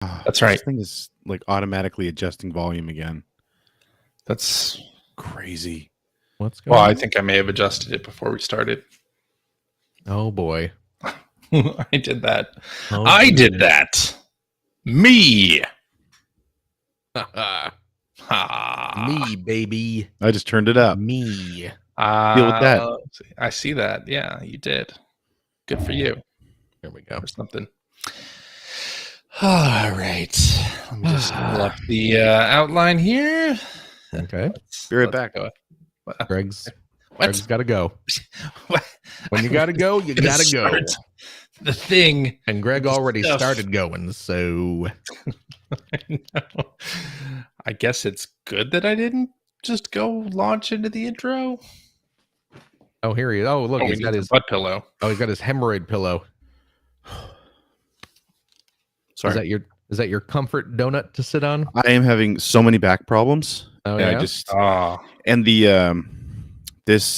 That's right. This thing is like automatically adjusting volume again. That's crazy. What's going well, on? I think I may have adjusted it before we started. Oh boy. I did that. Oh, I boy. did that. Me. Me, baby. I just turned it up. Me. Deal with that. I see that. Yeah, you did. Good for you. There we go. Or something. All right. Let me just pull up the outline here. Okay. Be right back. Go. Greg's What? got to go. What? When you got to go, you got to go. Start the thing. And Greg already Stuff. started going, so I guess it's good that I didn't just go launch into the intro. oh, here he is. Oh, look, Oh, he's got his butt pillow. he's got his hemorrhoid pillow. Sorry. Is that your comfort donut to sit on? I am having so many back problems. Oh And yeah. I just Ah, and the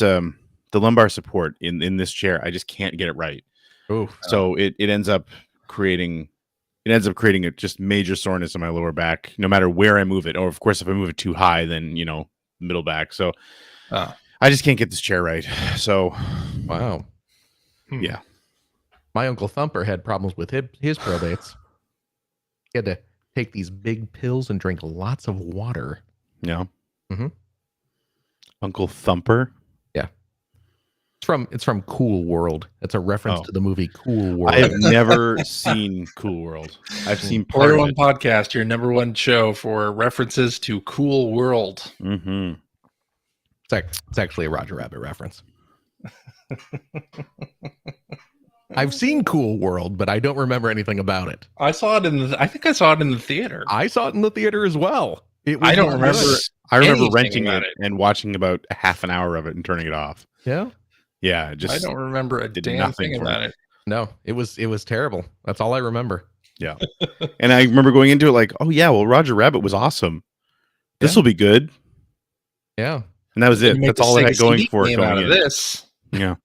lumbar support in this chair, I just can't get it right. Ooh. So it ends up creating a just major soreness in my lower back, no matter where I move it. Or of course, if I move it too high, then middle back. So I just can't get this chair right. So Wow. yeah. My Uncle Thumper had problems with his probates. He had to take these big pills and drink lots of water. Yeah. Mhm. Uncle Thumper. Yeah. It's from Cool World. It's a reference Oh. to the movie Cool World. I have never seen Cool World. I've seen part Player of One it. Podcast, your number one show for references to Cool World. Mm-hmm. It's actually a Roger Rabbit reference. I've seen Cool World, but I don't remember anything about it. I saw it I think I saw it in the theater. I saw it in the theater as well. It was I don't not remember. good. I remember anything renting about it and watching about a half an hour of it and turning it off. Yeah. Yeah, just I don't remember a did damn nothing thing for me. about it. No, it was terrible. That's all I remember. Yeah. And I remember going into it like, oh yeah, well, Roger Rabbit was awesome. This Yeah. will be good. Yeah. And that was it. You make That's the all I Sega had going CD for it game out going of in. this. Yeah.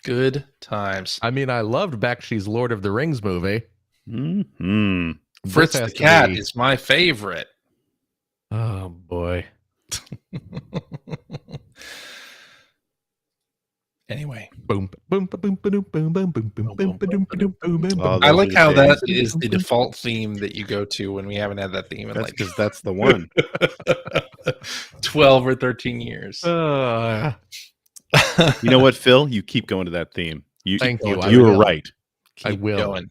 Good times. I mean, I loved Bakshi's Lord of the Rings movie. Mm-hmm. Fritz This the has to Cat be- is my favorite. Oh boy. Anyway, Boom, boom, boom, boom, boom, boom, boom, boom, boom, boom, boom, boom, boom, Oh, I those like are the how that days. is the default theme that you go to when we haven't had that theme in That's like because that's the one. 12 or 13 years. You know what, Phil? You keep going to that theme. Thank you. You were will. right. I Keep will. going.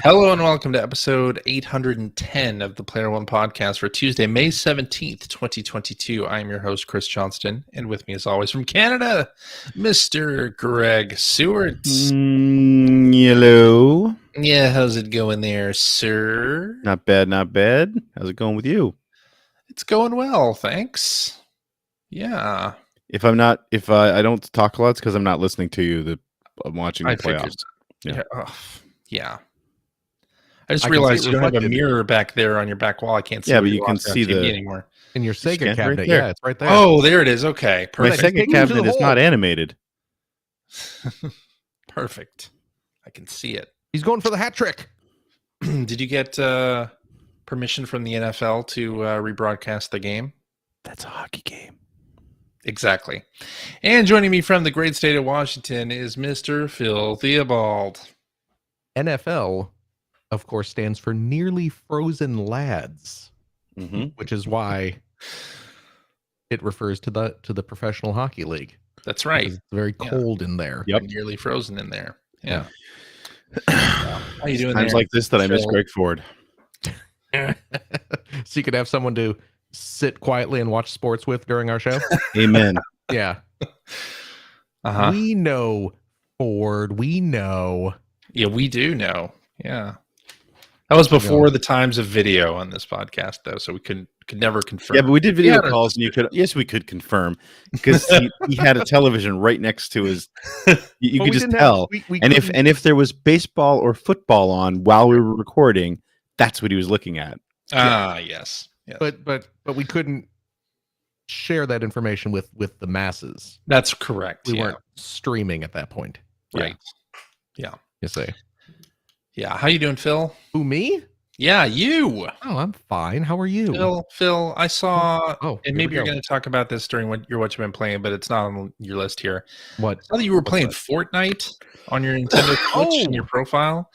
Hello and welcome to episode 810 of the Player One Podcast for Tuesday, May 17th, 2022. I am your host, Chris Johnston, and with me as always from Canada, Mr. Greg Seward. Hello. Yeah, how's it going there, sir? Not bad, not bad. How's it going with you? It's going well, thanks. Yeah. If I don't talk a lot, it's because I'm not listening to you. I'm watching the I figured. playoffs. Yeah. Yeah. I just I can realized see it you don't have a reflected. mirror back there on your back wall. I can't see. Yeah, what but you you're can watching on see TV the- anymore. In your Scan Sega right cabinet. there. Yeah, it's right there. Oh, there it is. Okay, My perfect. Take me Sega to cabinet the is hole. not animated. Perfect. I can see it. He's going for the hat trick. Did you get permission from the NFL to rebroadcast the game? That's a hockey game. Exactly. And joining me from the great state of Washington is Mr. Phil Theobald. NFL, of course, stands for Nearly Frozen Lads, Mm-hmm. which is why it refers to the Professional Hockey League. That's right. Because it's very Yeah. cold in there. Yep. Nearly frozen in there. Yeah. How you doing Times there? like this that I miss Phil? Greg Ford. So you could have someone to sit quietly and watch sports with during our show. Amen. Yeah. Uh-huh. We know, Ford. We know. Yeah, we do know. Yeah. That was before the times of video on this podcast, though, so we could never confirm. Yeah, but we did video Yeah, calls, and you could. Yes, we could confirm because he had a television right next to his. You But could we just didn't have- tell. we And couldn't- if there was baseball or football on while we were recording, that's what he was looking at. Yes. Yes. but we couldn't share that information with the masses. That's correct. We yeah. weren't streaming at that point. Right. Yeah. You say. Yeah. How you doing, Phil? Who, me? Yeah, you. Oh, I'm fine. How are you? Phil, I saw, Oh, and here maybe we you're go. going to talk about this during what you've been playing, but it's not on your list here. What? I saw that you were What's playing that? Fortnite on your Nintendo Switch in your profile.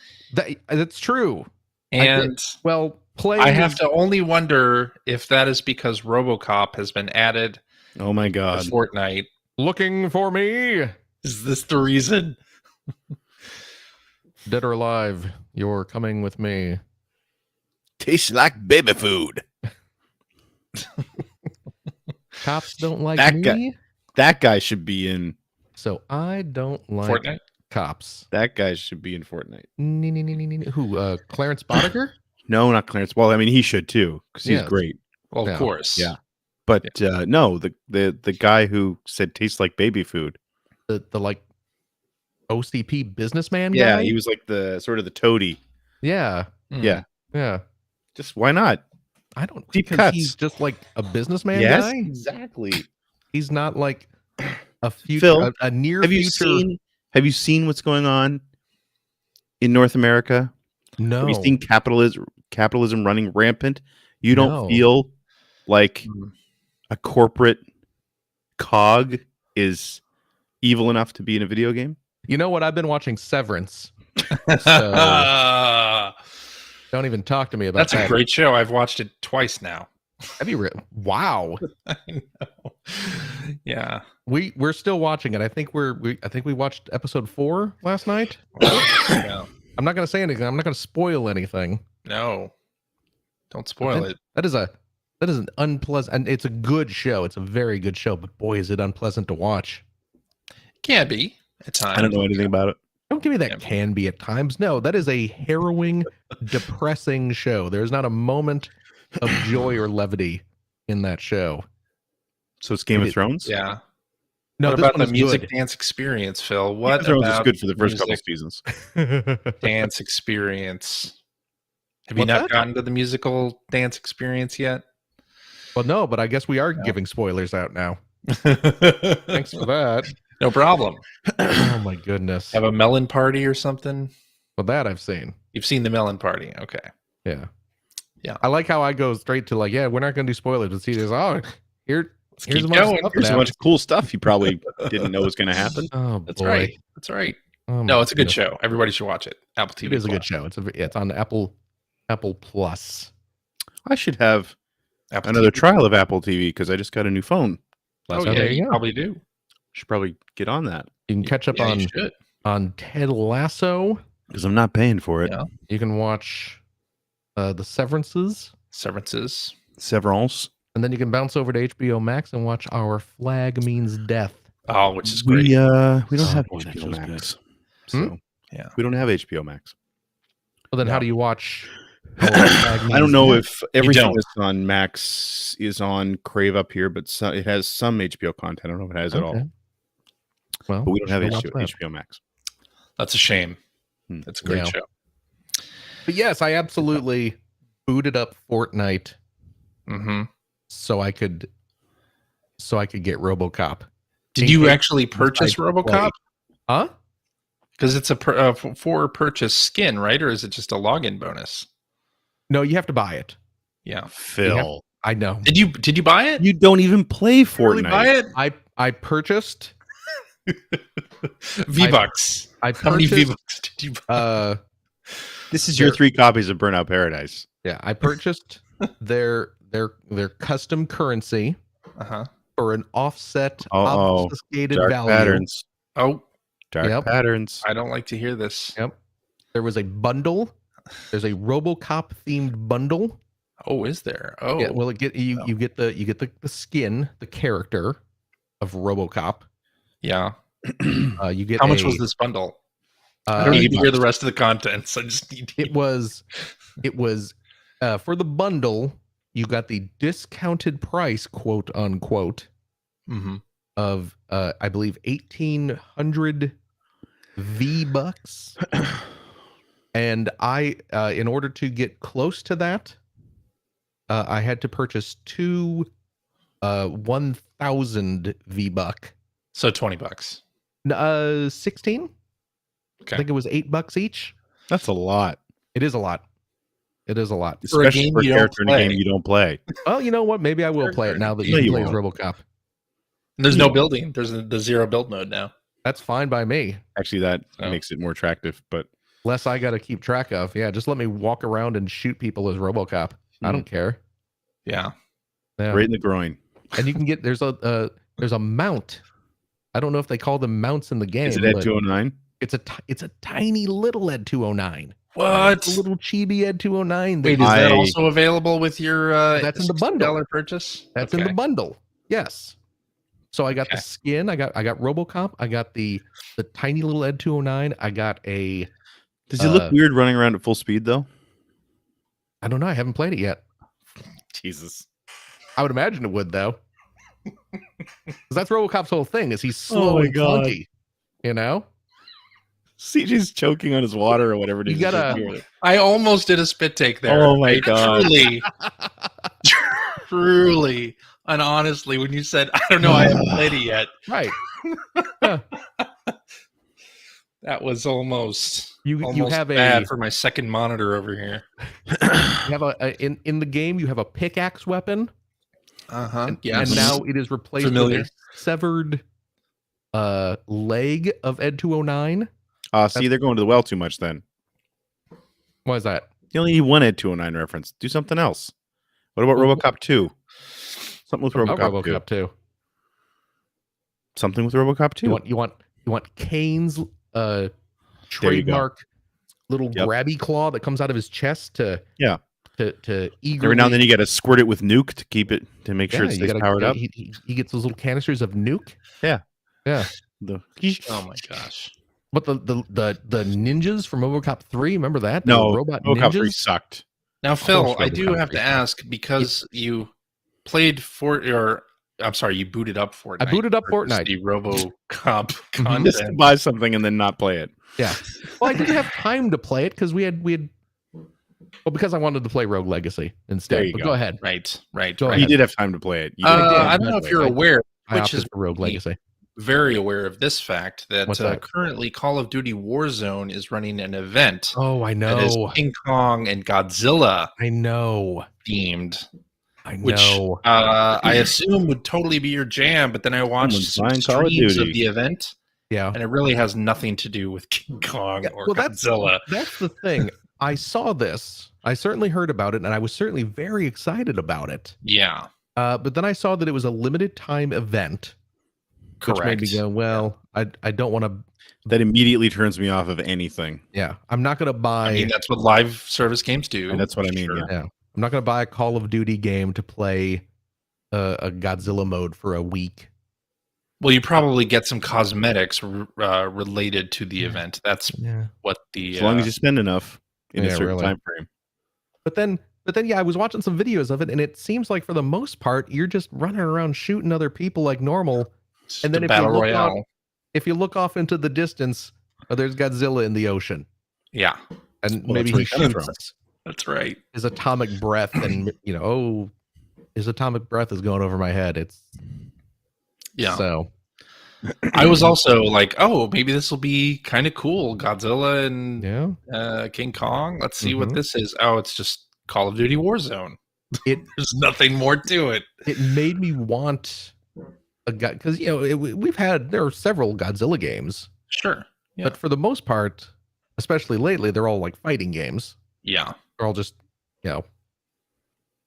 That's true. And well, I have to only wonder if that is because Robocop has been added Oh my to god. Fortnite. looking for me. Is this the reason? Dead or alive, you're coming with me. Tastes like baby food. Cops don't like That me. guy. That guy should be in So I don't like Fortnite? cops. that guy should be in Fortnite. Who? Clarence Boddicker? No, not Clarence. Well, I mean he should too, because he's Yes. great. Well, of Yeah. course. Yeah. But no, the guy who said tastes like baby food. The like OCP businessman Yeah, guy? he was like the sort of the toady. Yeah. Mm. Yeah. Yeah. Just why not? I don't Deep because cuts. he's just like a businessman Yes, guy. exactly. He's not like a future Phil, a near Have you future. seen what's going on in North America? No. Have you seen capitalism running rampant? You don't No. feel like Mm. a corporate cog is evil enough to be in a video game? You know what? I've been watching Severance. So don't even talk to me about That's that. a great show. I've watched it twice now. Have you wow. I know. Yeah. We're still watching it. I think we watched episode 4 last night. Yeah. I'm not going to say anything. I'm not going to spoil anything. No. Don't spoil it. That is an unpleasant, and it's a good show. It's a very good show, but boy, is it unpleasant to watch. Can be at times. I don't know anything about it. Don't give me that Yeah. can be at times. No, that is a harrowing, depressing show. There's not a moment of joy or levity in that show. So it's Game of Thrones? Yeah. No, What this about one the is music good. dance experience, Phil? Game What of Thrones is about good for the first couple music seasons. dance experience? Have you What's not that? gotten to the musical dance experience yet? Well, no, but I guess we are giving spoilers out now. Thanks for that. No problem. Oh my goodness. Have a melon party or something? Well, that I've seen. You've seen the melon party. Okay. Yeah. Yeah. I like how I go straight to like, yeah, we're not going to do spoilers. But see, there's here's keep a bunch of going. stuff Here's that a bunch of cool stuff you probably didn't know was going to happen. happens. Oh, That's boy. right. That's right. Oh, No, my it's a good goodness. show. Everybody should watch it. Apple TV. It is a good Plus. show. It's on Apple Plus. I should have Apple another TV. trial of Apple TV because I just got a new phone. Oh, So yeah, there you you go. probably do. Should probably get on that You can catch up Yeah, you should. on Ted Lasso. because I'm not paying for it. Yeah. You can watch the Severances, Severances. Severance. and then you can bounce over to HBO Max and watch Our Flag Means Death. Oh, which is great. We don't Oh, have boy, that HBO show's Max. Hmm? So Yeah. we don't have HBO Max. Well, then No. how do you watch? Our Flag I don't Means know Death? if everything don't. that's on Max is on Crave up here, but it has some HBO content. I don't know if it has it all. Okay. Well, But we don't have should watch that. HBO Max. That's a shame. That's a great Yeah. show. But yes, I absolutely booted up Fortnite Mm-hmm. so I could get RoboCop. Did you actually purchase Inside RoboCop? play. Huh? Because it's a for purchase skin, right? Or is it just a login bonus? No, you have to buy it. Yeah. Phil, I know. Did you buy it? you don't even play Fortnite. really buy it? I purchased. V-Bucks. I How many purchased. V-Bucks did you buy? This is your 3 copies of Burnout Paradise. Yeah, I purchased their custom currency Uh-huh. for an offset Uh-oh. obfuscated Dark value. patterns. Oh, Dark Yep. patterns. I don't like to hear this. Yep. There was a bundle. There's a RoboCop themed bundle. Oh, is there? Oh, Yeah, well, you get the skin, the character of RoboCop. yeah. You get How much was this bundle? I don't need to hear the rest of the contents. I just need to It was for the bundle. You got the discounted price, quote unquote, Mm-hmm. of I believe 1,800 V-Bucks. And I, in order to get close to that, I had to purchase two 1,000 V-Buck. So $20. 16? Okay. I think it was $8 each. That's a lot. It is a lot. It is a lot. Especially for a character in a game you don't play. Well, you know what? Maybe I will play it now that you can play as RoboCop. And there's no building. There's the 0 build mode now. That's fine by me. Actually, that makes it more attractive, but less I got to keep track of. Yeah, just let me walk around and shoot people as RoboCop. I don't care. Yeah. Right in the groin. And you can get there's a mount. I don't know if they call them mounts in the game. Is it Ed 209? It's a tiny little Ed 209. What? It's a little chibi Ed 209. Wait, is that also available with your that's in the bundle purchase? That's in the bundle. Yes. So I got the skin. I got RoboCop. I got the tiny little Ed 209. I got a. Does he look weird running around at full speed though? I don't know. I haven't played it yet. Jesus. I would imagine it would though. Because that's RoboCop's whole thing. Is he's slow and clunky. You know. CJ's choking on his water or whatever it is. I almost did a spit take there. Oh my god! Truly, and honestly, when you said, "I don't know, I haven't played it yet," right? That was almost you have bad for my second monitor over here. You have in the game. You have a pickaxe weapon. Yes. And now it is replaced with a severed leg of Ed 209. See, they're going to the well too much then. Why is that? You only need one Ed 209 reference. Do something else. What about RoboCop 2? Something with RoboCop 2. Something with RoboCop 2. You want Kane's trademark little grabby claw that comes out of his chest to eagerly. Every now and then you got to squirt it with nuke to keep it sure it stays powered up. He gets those little canisters of nuke. Yeah. Oh my gosh. But the ninjas from RoboCop 3, remember that? No, robot RoboCop ninjas? 3 sucked. Now, Phil, I do have to ask, because you played you booted up Fortnite. I booted up Fortnite. The RoboCop content. Just to buy something and then not play it. Yeah. Well, I didn't have time to play it because we had because I wanted to play Rogue Legacy instead. But go ahead. Right. You did have time to play it. I don't know if you're aware, which is Rogue Legacy. Very aware of this fact that currently Call of Duty Warzone is running an event. Oh, I know. That is King Kong and Godzilla. I know. Themed. I know. Which I assume would totally be your jam, but then I watched some streams of the event. Yeah. And it really has nothing to do with King Kong or Godzilla. That's the thing. I saw this. I certainly heard about it, and I was certainly very excited about it. Yeah. But then I saw that it was a limited time event. Correct. Which made me go, well, I don't want to. That immediately turns me off of anything. Yeah. I'm not going to buy. I mean, that's what live service games do. And that's what I mean. Sure. Yeah. I'm not going to buy a Call of Duty game to play a Godzilla mode for a week. Well, you probably get some cosmetics related to the event. That's what the. As long as you spend enough in a certain time frame. But then, I was watching some videos of it, and it seems like for the most part, you're just running around shooting other people like normal. And then if you look off into the distance, there's Godzilla in the ocean. Yeah. And maybe he shoots. That's right. His atomic breath, and his atomic breath is going over my head. So I was also like, oh, maybe this will be kind of cool. Godzilla and King Kong. Let's see what this is. Oh, it's just Call of Duty Warzone. There's nothing more to it. It made me want a guy, because there are several Godzilla games. Sure. Yeah. But for the most part, especially lately, they're all like fighting games. Yeah. They're all just,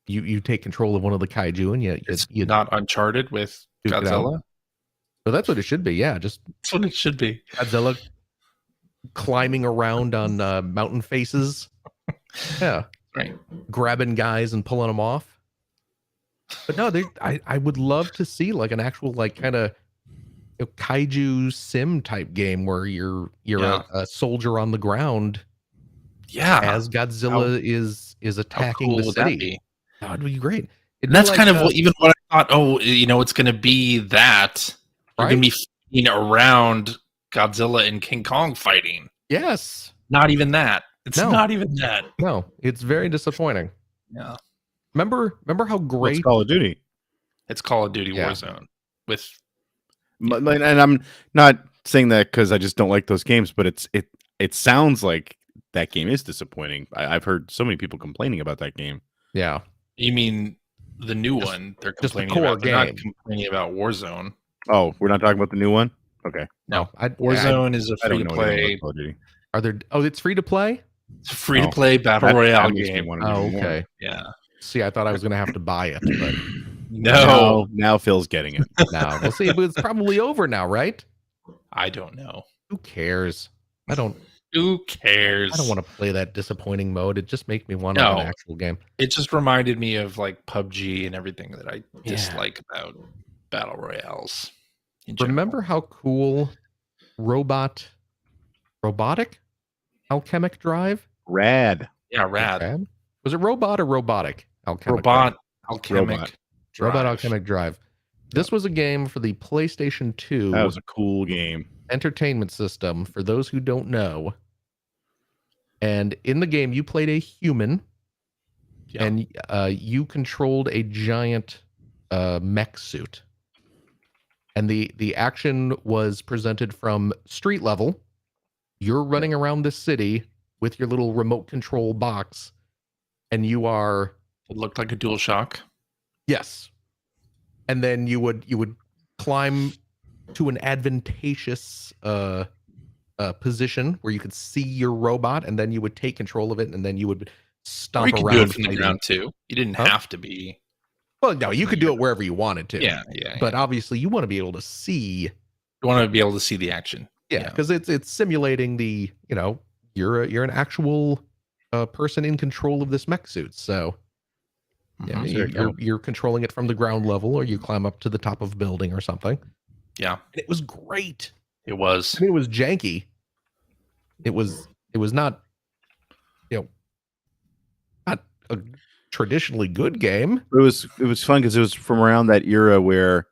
you take control of one of the kaiju and you not Uncharted with Godzilla. So that's what it should be. Yeah. That's what it should be. Godzilla climbing around on mountain faces. Yeah. Right. Grabbing guys and pulling them off. But no, I would love to see like an actual like kind of kaiju sim type game where you're a soldier on the ground. Yeah, as Godzilla is attacking the city. That would be great. And that's kind of even what I thought. Oh, it's going to be that you're going to be fighting around Godzilla and King Kong fighting. Yes, not even that. It's not even that. No, it's very disappointing. Yeah. Remember how great Call of Duty. It's Call of Duty Warzone and I'm not saying that because I just don't like those games, but it sounds like that game is disappointing. I've heard so many people complaining about that game. Yeah. You mean the new one? They're just the complaining core about. They're not game. complaining about Warzone. Oh, we're not talking about the new one? Okay. No, Oh, Warzone is a I free don't to know anything play. about Call of Duty. Are there? Oh, it's free to play. It's a free to play battle royale game. Oh, okay. Yeah. See, I thought I was going to have to buy it, but No, Now Phil's getting it. no. We'll see. But it's probably over now, right? I don't know. Who cares? Who cares? I don't want to play that disappointing mode. It just makes me want an actual game. It just reminded me of like PUBG and everything that I dislike about battle royales. Remember how cool robotic Alchemic Drive? Rad. Yeah, rad. Was it robot or robotic? Alchemic Alchemic Drive. Robot Alchemic Drive. This was a game for the PlayStation 2. That was a cool game. Entertainment system, for those who don't know. And in the game, you played a human, and you controlled a giant mech suit. And the action was presented from street level. You're running around the city with your little remote control box, and you are... It looked like a DualShock. Yes. And then you would climb to an advantageous position where you could see your robot, and then you would take control of it, and then you would stomp around. You could do it from the ground too. You didn't have to be. Well, no, you could do it wherever you wanted to. Yeah. But obviously, you want to be able to see. You want to be able to see the action. Yeah, because it's simulating the you're an actual person in control of this mech suit. So you're controlling it from the ground level, or you climb up to the top of a building or something. Yeah, and it was great. It was. I mean, it was janky. It was not, not a traditionally good game. It was fun because it was from around that era where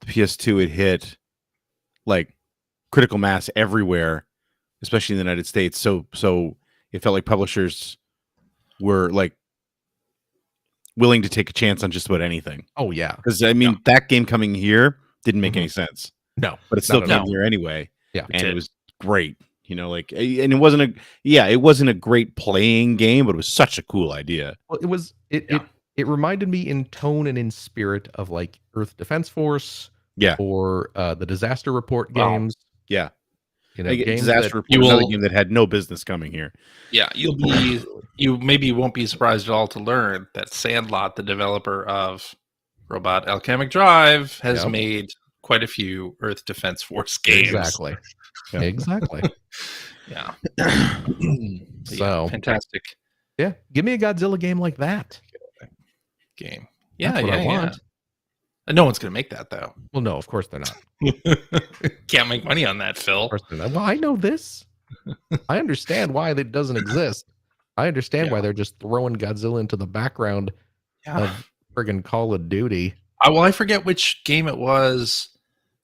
the PS2 had hit like critical mass everywhere, especially in the United States. So it felt like publishers were like willing to take a chance on just about anything. Oh yeah, because I mean that game coming here didn't make any sense. No, but it still came here anyway. Yeah, and it was great. And it wasn't a great playing game, but it was such a cool idea. Well, it reminded me in tone and in spirit of like Earth Defense Force, or the Disaster Report games. Yeah, games Disaster Report, another game that had no business coming here. Yeah, you maybe won't be surprised at all to learn that Sandlot, the developer of Robot Alchemic Drive, has made quite a few Earth Defense Force games. Exactly. Exactly. Yeah. So fantastic. Yeah. Give me a Godzilla game like that. Game. Yeah, That's what I want. No one's going to make that, though. Well, no, of course they're not. Can't make money on that, Phil. Of course they're not. Well, I know this. I understand why that doesn't exist. I understand why they're just throwing Godzilla into the background of friggin' Call of Duty. I forget which game it was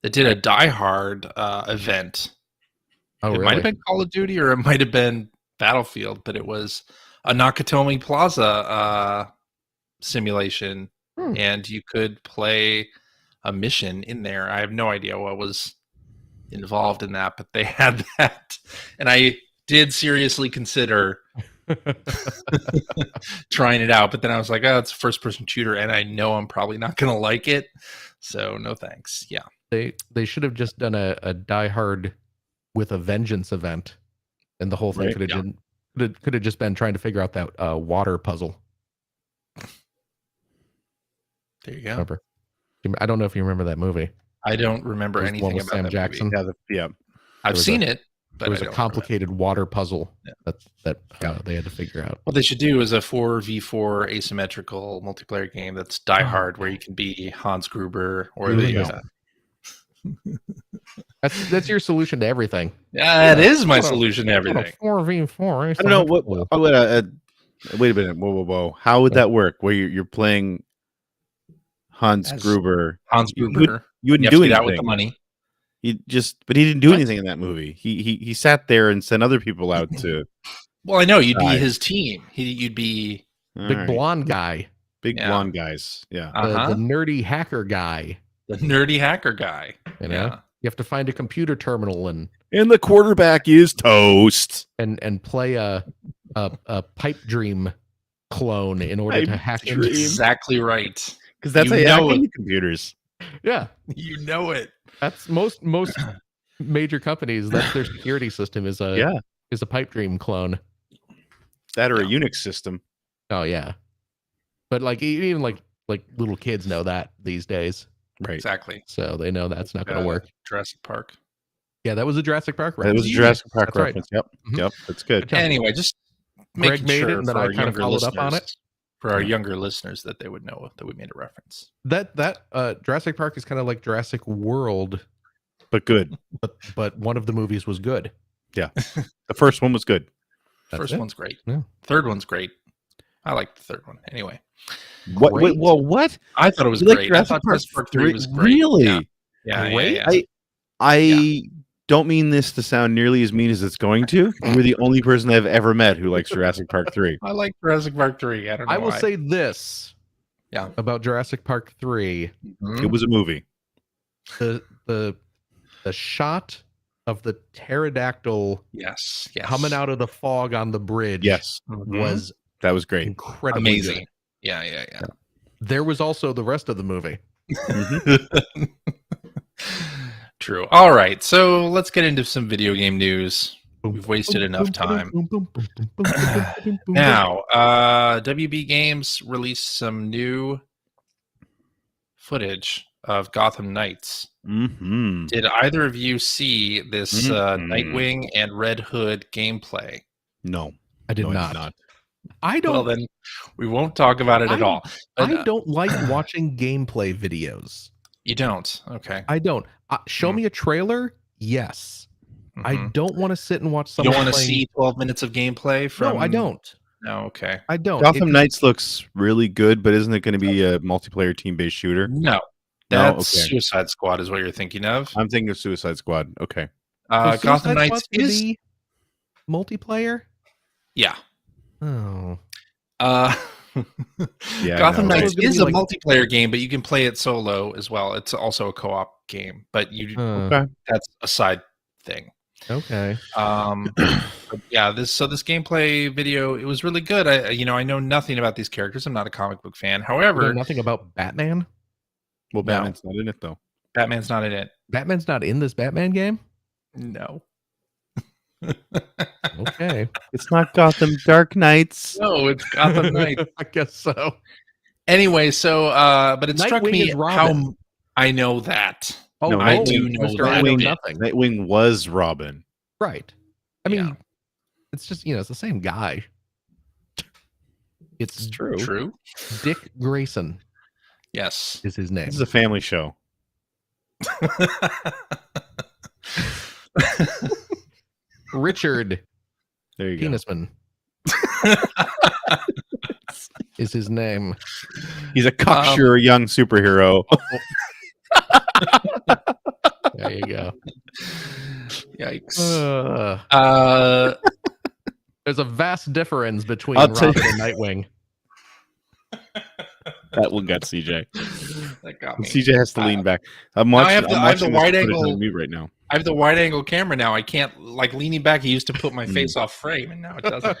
that did a Die Hard event. Oh, it might have been Call of Duty or it might have been Battlefield, but it was a Nakatomi Plaza simulation, and you could play a mission in there. I have no idea what was involved in that, but they had that, and I did seriously consider trying it out, but then I was like, oh, it's a first-person shooter, and I know I'm probably not going to like it, so no thanks. Yeah, they should have just done a Die Hard with a Vengeance event, and the whole thing could have just been trying to figure out that water puzzle. There you go. Remember? I don't know if you remember that movie. I don't remember anything about Sam that Jackson. movie. Yeah, I've seen it. But there was a complicated water puzzle that they had to figure out. What they should do is a 4v4 asymmetrical multiplayer game that's Die Hard, where you can be Hans Gruber or That's your solution to everything. Yeah, it is my solution to everything. 4v4. I don't know what. Wait a minute. Whoa. How would that work? Where you're playing Hans Gruber? Hans Gruber. You wouldn't do anything with the money. But he didn't do anything in that movie. He sat there and sent other people out to. Well, I know you'd be his team. You'd be blonde guy. Blonde guys. Yeah. The nerdy hacker guy. The nerdy hacker guy. You know, you have to find a computer terminal and And the quarterback is toast. And play a pipe dream clone in order to hack Dream. into. Exactly right. Because that's You how you hack know into computers. Yeah, You know it. that's most major companies. That's their security system is a pipe dream clone. That or a Unix system. Oh yeah, but like even like little kids know that these days, Right. Exactly. so they know that's not going to work. Jurassic Park. Yeah, that was a Jurassic Park That reference. was a Jurassic Park That's right. reference. Yep. Mhm. Yep. That's good. job. Anyway, just Greg making made sure it, and then for I our kind of younger followed up on it. listeners- For our younger listeners, that they would know that we made a reference. That Jurassic Park is kind of like Jurassic World, But good. but one of the movies was good. Yeah. The first one was good. That's First it. one's great. Yeah. Third one's great. I like the third one. Anyway, What? Great. Well, what? I thought it was You like great. I Jurassic thought Park Jurassic Park 3 was great. Really? Yeah. Yeah. Great? I don't mean this to sound nearly as mean as it's going to. You're the only person I've ever met who likes Jurassic Park 3. I like Jurassic Park 3. I don't know. I will why. say this. Yeah. About Jurassic Park 3, Mhm. It was a movie. the shot of the pterodactyl Yes. coming out of the fog on the bridge Yes. was That was great. incredibly amazing. good. Yeah. There was also the rest of the movie. True. All right. So let's get into some video game news. We've wasted enough time. Now, WB Games released some new footage of Gotham Knights. Mm-hmm. Did either of you see this Mhm. Nightwing and Red Hood gameplay? No. I did No, I not. I don't. Well, then we won't talk about it at all. But, I don't like watching gameplay videos. You don't? Okay. I don't. Show me a trailer. Yes. I Mhm. don't want to sit and watch You someone. don't want to playing- see 12 minutes of gameplay from... No, I don't. No, okay. I don't. Gotham Knights looks really good, but isn't it going to be a multiplayer team-based shooter? No. No? That's Okay. Suicide Squad is what you're thinking of. I'm thinking of Suicide Squad. Okay. So Gotham Suicide Knights Squad's gonna is... be multiplayer. Yeah. Oh, Yeah, Gotham no, Knights right. is a Like- multiplayer game, but you can play it solo as well. It's also a co-op game, but Okay. that's a side thing. okay. But yeah, this gameplay video, it was really good. I know nothing about these characters. I'm not a comic book fan. You know However, nothing about Batman. Well, No. Batman's not in it, though. Batman's not in it. Batman's not in this Batman game. No. Okay, It's not Gotham Dark Knights. No, it's Gotham Knights. I guess so. Anyway, so but it struck Nightwing me is Robin. how I know that. Oh, No, I Nightwing- do know Mr. that. I know Nightwing- nothing. Nightwing was Robin. Right. I mean, Yeah. it's just it's the same guy. It's True. Dick Grayson Yes. is his name. This is a family show. Richard There you go. Penisman is his name. He's a cocksure young superhero. There you go. Yikes. There's a vast difference between I'll tell Robin and Nightwing. That one got CJ. That got me. CJ has to lean back. I'm I watching. have the- I'm I have the watching this wide footage angle- on mute right now. I have the wide angle camera now. I can't leaning back. He used to put my face off frame, and now it doesn't.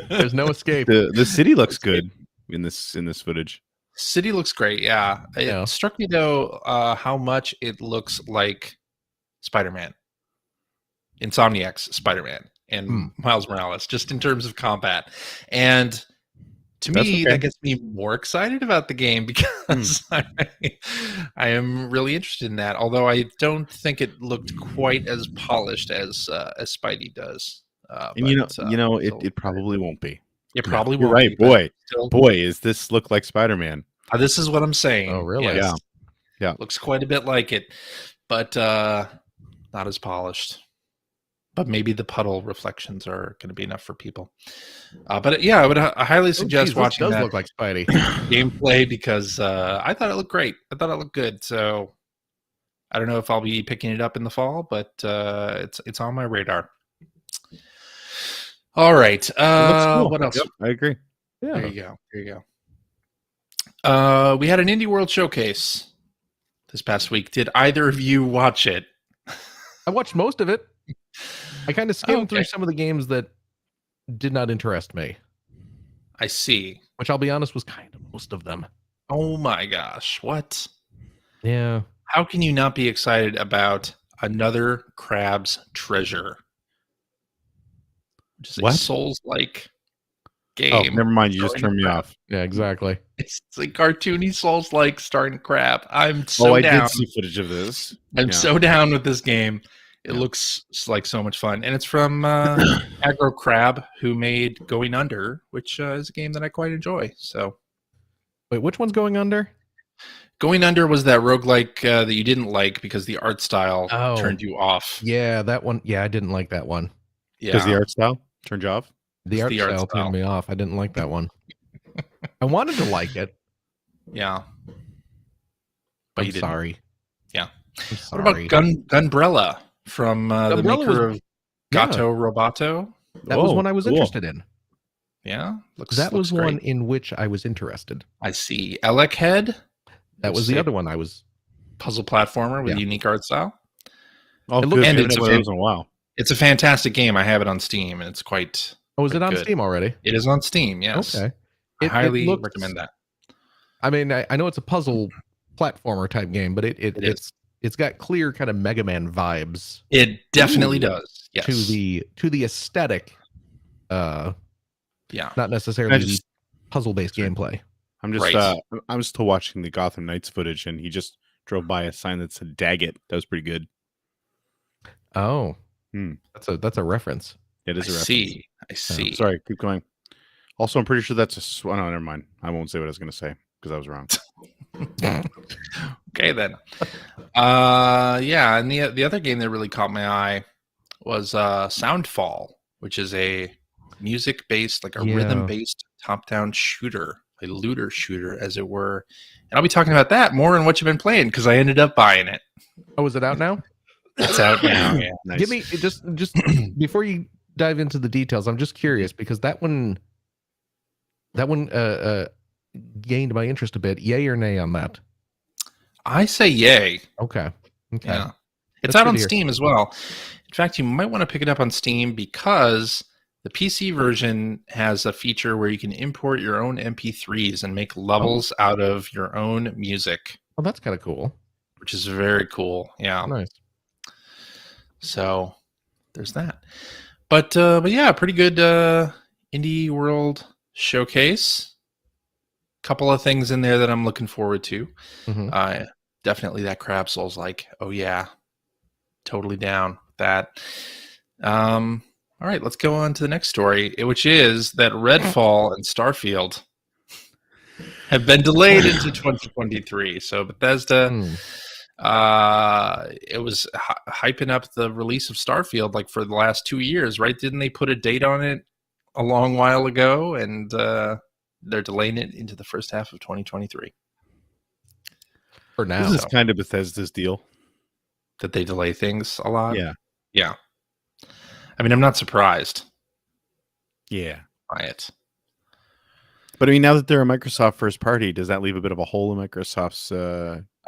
There's no escape. The city looks good in this footage. City looks great. Yeah. It Yeah. struck me though how much it looks like Spider-Man, Insomniac's Spider-Man, and Miles Morales, just in terms of combat. And to That's me, okay. that gets me more excited about the game because I am really interested in that. Although I don't think it looked quite as polished as Spidey does. And it probably won't be. It probably You're won't right, be, but boy. still- Boy, is this look like Spider-Man? This is what I'm saying. Oh, really? Yes. Yeah. Looks quite a bit like it, but not as polished. But maybe the puddle reflections are going to be enough for people. But yeah, I would highly suggest watching does that look like Spidey. gameplay because I thought it looked great. I thought it looked good. So I don't know if I'll be picking it up in the fall, but it's on my radar. All right. It looks cool. What else? Yep, I agree. Yeah. There you go. We had an Indie World Showcase this past week. Did either of you watch it? I watched most of it. I kind of skimmed through some of the games that did not interest me. I see. Which I'll be honest was kind of most of them. Oh my gosh. What? Yeah. How can you not be excited about another Crab's Treasure? Just a Souls-like game. Oh, never mind. You just turned me off. Yeah, exactly. It's like cartoony Souls-like starring crab. I'm so I down. did see footage of this. I'm so down with this game. It looks like so much fun. And it's from Aggro Crab, who made Going Under, which is a game that I quite enjoy. So, wait, which one's Going Under? Going Under was that roguelike that you didn't like because the art style turned you off. Yeah, that one. Yeah, I didn't like that one. Yeah. Because the art style turned you off? The art style turned me off. I didn't like that one. I wanted to like it. Yeah. But I'm sorry. Yeah. I'm sorry. What about Gunbrella from the maker of Gato Roboto? That was one I was interested in. Yeah. That was one in which I was interested. I see. Elec Head? That was the other one I was. Puzzle platformer with unique art style. Oh, good. And it's a fantastic game. I have it on Steam, and it's quite. Oh, is it on Steam already? It is on Steam. Yes. Okay. I highly recommend that. I mean, I know it's a puzzle platformer type game, but it's got clear kind of Mega Man vibes. It definitely does. Yes. To the aesthetic. Not necessarily the puzzle based gameplay. I'm still watching the Gotham Knights footage, and he just drove by a sign that said "Daggett." That was pretty good. Oh, that's a reference. It is a reference. I see. Sorry, keep going. Also, I'm pretty sure that's a. Oh, no, never mind. I won't say what I was going to say because I was wrong. Okay, then. And the other game that really caught my eye was Soundfall, which is a music-based, like a rhythm-based top-down shooter, a looter shooter, as it were. And I'll be talking about that more and what you've been playing because I ended up buying it. Oh, is it out now? It's out now. Yeah. Nice. Give me just before you dive into the details. I'm just curious because that one gained my interest a bit. Yay or nay on that? I say yay. Okay. Yeah. It's out on Steam as well. In fact, you might want to pick it up on Steam because the PC version has a feature where you can import your own MP3s and make levels out of your own music. Oh, that's kind of cool. Which is very cool. Yeah. Nice. So there's that. But yeah, pretty good indie world showcase. Couple of things in there that I'm looking forward to. Mm-hmm. Definitely that Crab Souls like, oh yeah, totally down with that. All right, let's go on to the next story, which is that Redfall and Starfield have been delayed into 2023. So Bethesda, it was hyping up the release of Starfield like for the last 2 years, right? Didn't they put a date on it a long while ago? And they're delaying it into the first half of 2023. For now. This is kind of Bethesda's deal. That they delay things a lot? Yeah. Yeah. I mean, I'm not surprised. Yeah. By it. But I mean, now that they're a Microsoft first party, does that leave a bit of a hole in Microsoft's...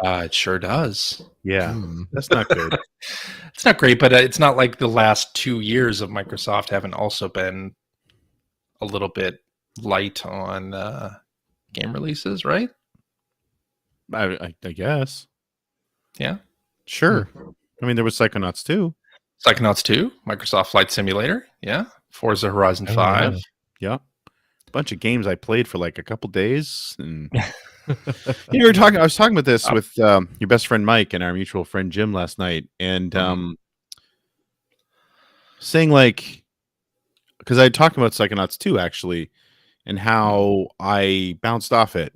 It sure does. Yeah. That's not good. It's not great, but it's not like the last 2 years of Microsoft haven't also been a little bit light on game releases, right? I guess. Yeah. Sure. I mean, there was Psychonauts 2. Psychonauts 2, Microsoft Flight Simulator. Yeah. Forza Horizon 5. Yeah. A bunch of games I played for like a couple days. And I was talking about this with your best friend Mike and our mutual friend Jim last night. And saying like, because I talked about Psychonauts 2 actually, and how I bounced off it.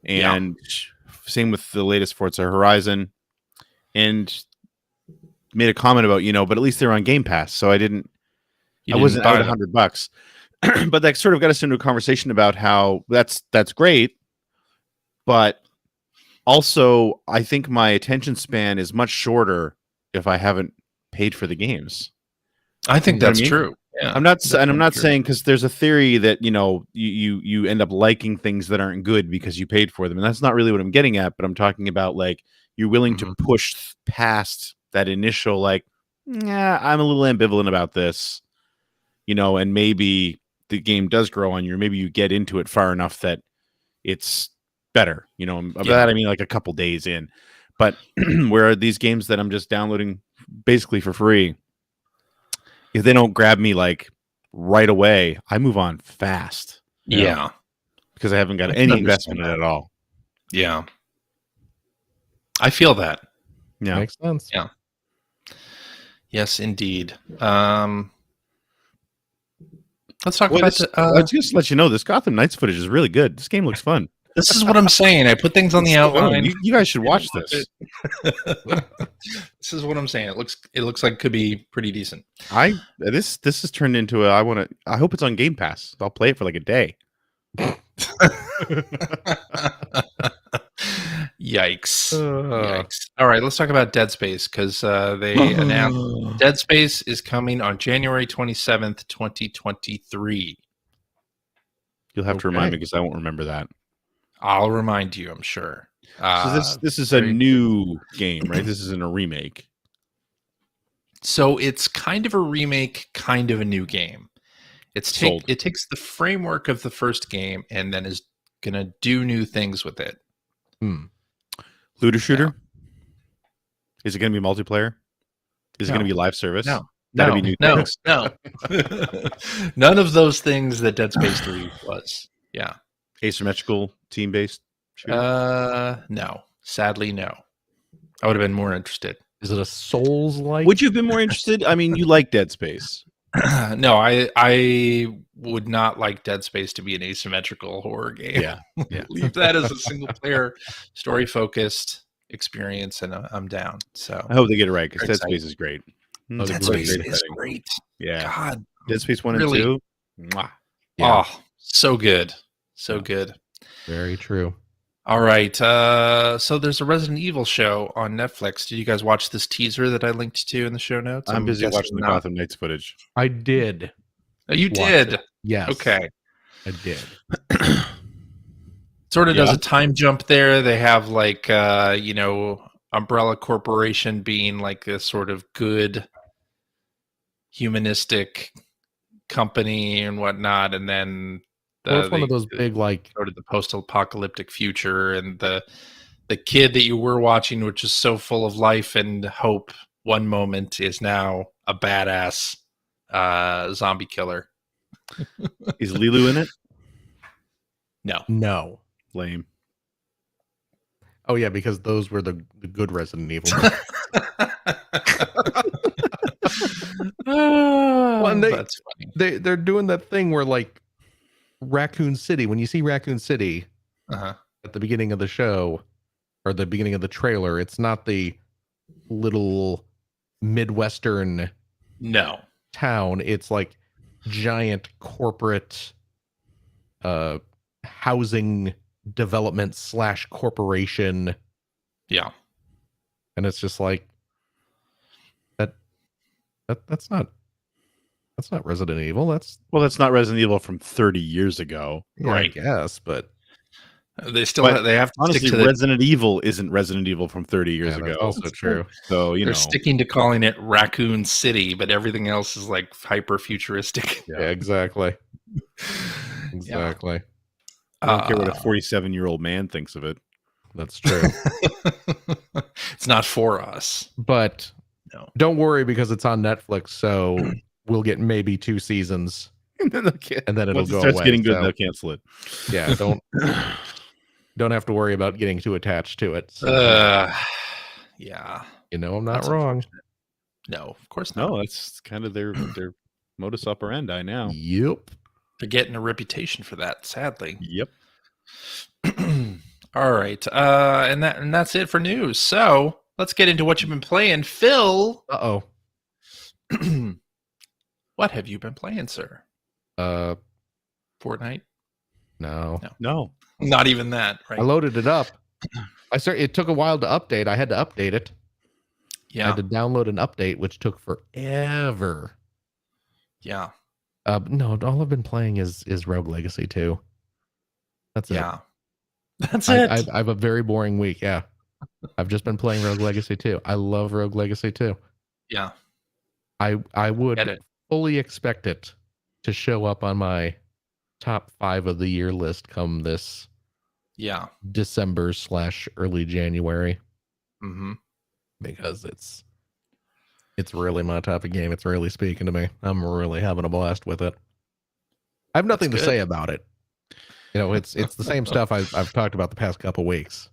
And same with the latest Forza Horizon. And made a comment about, but at least they're on Game Pass. So I wasn't out $100. But that sort of got us into a conversation about how that's great. But also, I think my attention span is much shorter if I haven't paid for the games. I think that's true. Yeah, I'm not saying, because there's a theory that you end up liking things that aren't good because you paid for them, and that's not really what I'm getting at. But I'm talking about like you're willing to push past that initial like, yeah, I'm a little ambivalent about this, and maybe the game does grow on you. Or maybe you get into it far enough that it's better. By that I mean like a couple days in. But where are these games that I'm just downloading basically for free? If they don't grab me like right away, I move on fast. Yeah. Because I haven't got any investment in it at all. Yeah. I feel that. Yeah. Makes sense. Yeah. Yes, indeed. Let's talk about let's just let you know this Gotham Knights footage is really good. This game looks fun. This is what I'm saying. I put things on the outline. You guys should watch this. This is what I'm saying. It looks like it could be pretty decent. This has turned into I hope it's on Game Pass. I'll play it for like a day. Yikes. Yikes. All right, let's talk about Dead Space because they announced Dead Space is coming on January 27th, 2023. You'll have to remind me because I won't remember that. I'll remind you, I'm sure. So this is a new game, right? This isn't a remake. So it's kind of a remake, kind of a new game. It takes the framework of the first game and then is going to do new things with it. Looter shooter? Yeah. Is it going to be multiplayer? Is it going to be live service? No. That'd be new things. No. None of those things that Dead Space 3 was. Yeah. Asymmetrical team-based shooter? No. Sadly, no. I would have been more interested. Is it a Souls-like? Would you have been more interested? I mean, you like Dead Space. No, I would not like Dead Space to be an asymmetrical horror game. Yeah. Leave that as a single-player, story-focused experience, and I'm down. So I hope they get it right because Dead Space is great. Dead Space is great. Yeah. God. Dead Space 1 and 2. Mwah. Yeah. Oh, so good. So good. Very true. All right. So there's a Resident Evil show on Netflix. Did you guys watch this teaser that I linked to in the show notes? I'm busy watching the Gotham Knights footage. I did. Oh, you did? Yes. Okay. I did. Sort of does a time jump there. They have like, Umbrella Corporation being like a sort of good humanistic company and whatnot. And then it's one of those big like sort of the post-apocalyptic future, and the kid that you were watching, which is so full of life and hope, one moment is now a badass zombie killer. Is Lilu in it? No. Lame. Oh yeah, because those were the good Resident Evil. Well, that's funny. They're doing that thing where like Raccoon City, when you see Raccoon City at the beginning of the show or the beginning of the trailer, it's not the little Midwestern town. It's like giant corporate housing development / corporation. Yeah. And it's just like that's not Resident Evil. That's not Resident Evil from 30 years ago. Yeah, right. I guess, but they still they have to honestly, stick to Resident Evil isn't Resident Evil from 30 years ago. That's also true. So they're sticking to calling it Raccoon City, but everything else is like hyper futuristic. Yeah, exactly. Exactly. I don't care what a 47-year-old man thinks of it. That's true. It's not for us. But don't worry because it's on Netflix, so we'll get maybe 2 seasons. And then it'll Once go it starts away. getting good, they'll cancel it. Yeah, don't have to worry about getting too attached to it. So. Yeah. I'm not wrong. No, of course not. No, that's kind of their modus operandi now. Yep. They're getting a reputation for that, sadly. Yep. All right. And that's it for news. So let's get into what you've been playing. Phil. Uh-oh. What have you been playing, sir? Fortnite? No. Not even that, right? I loaded it up. It took a while to update. I had to update it. Yeah. I had to download an update, which took forever. Yeah. No, all I've been playing is Rogue Legacy 2. That's it. Yeah. That's it. I have a very boring week. Yeah. I've just been playing Rogue Legacy 2. I love Rogue Legacy 2. Yeah. I would fully expect it to show up on my top 5 of the year list come this December/early January. Mm-hmm. Because it's really my type of game. It's really speaking to me. I'm really having a blast with it. I have nothing to say about it. You know, it's the same stuff I've talked about the past couple weeks.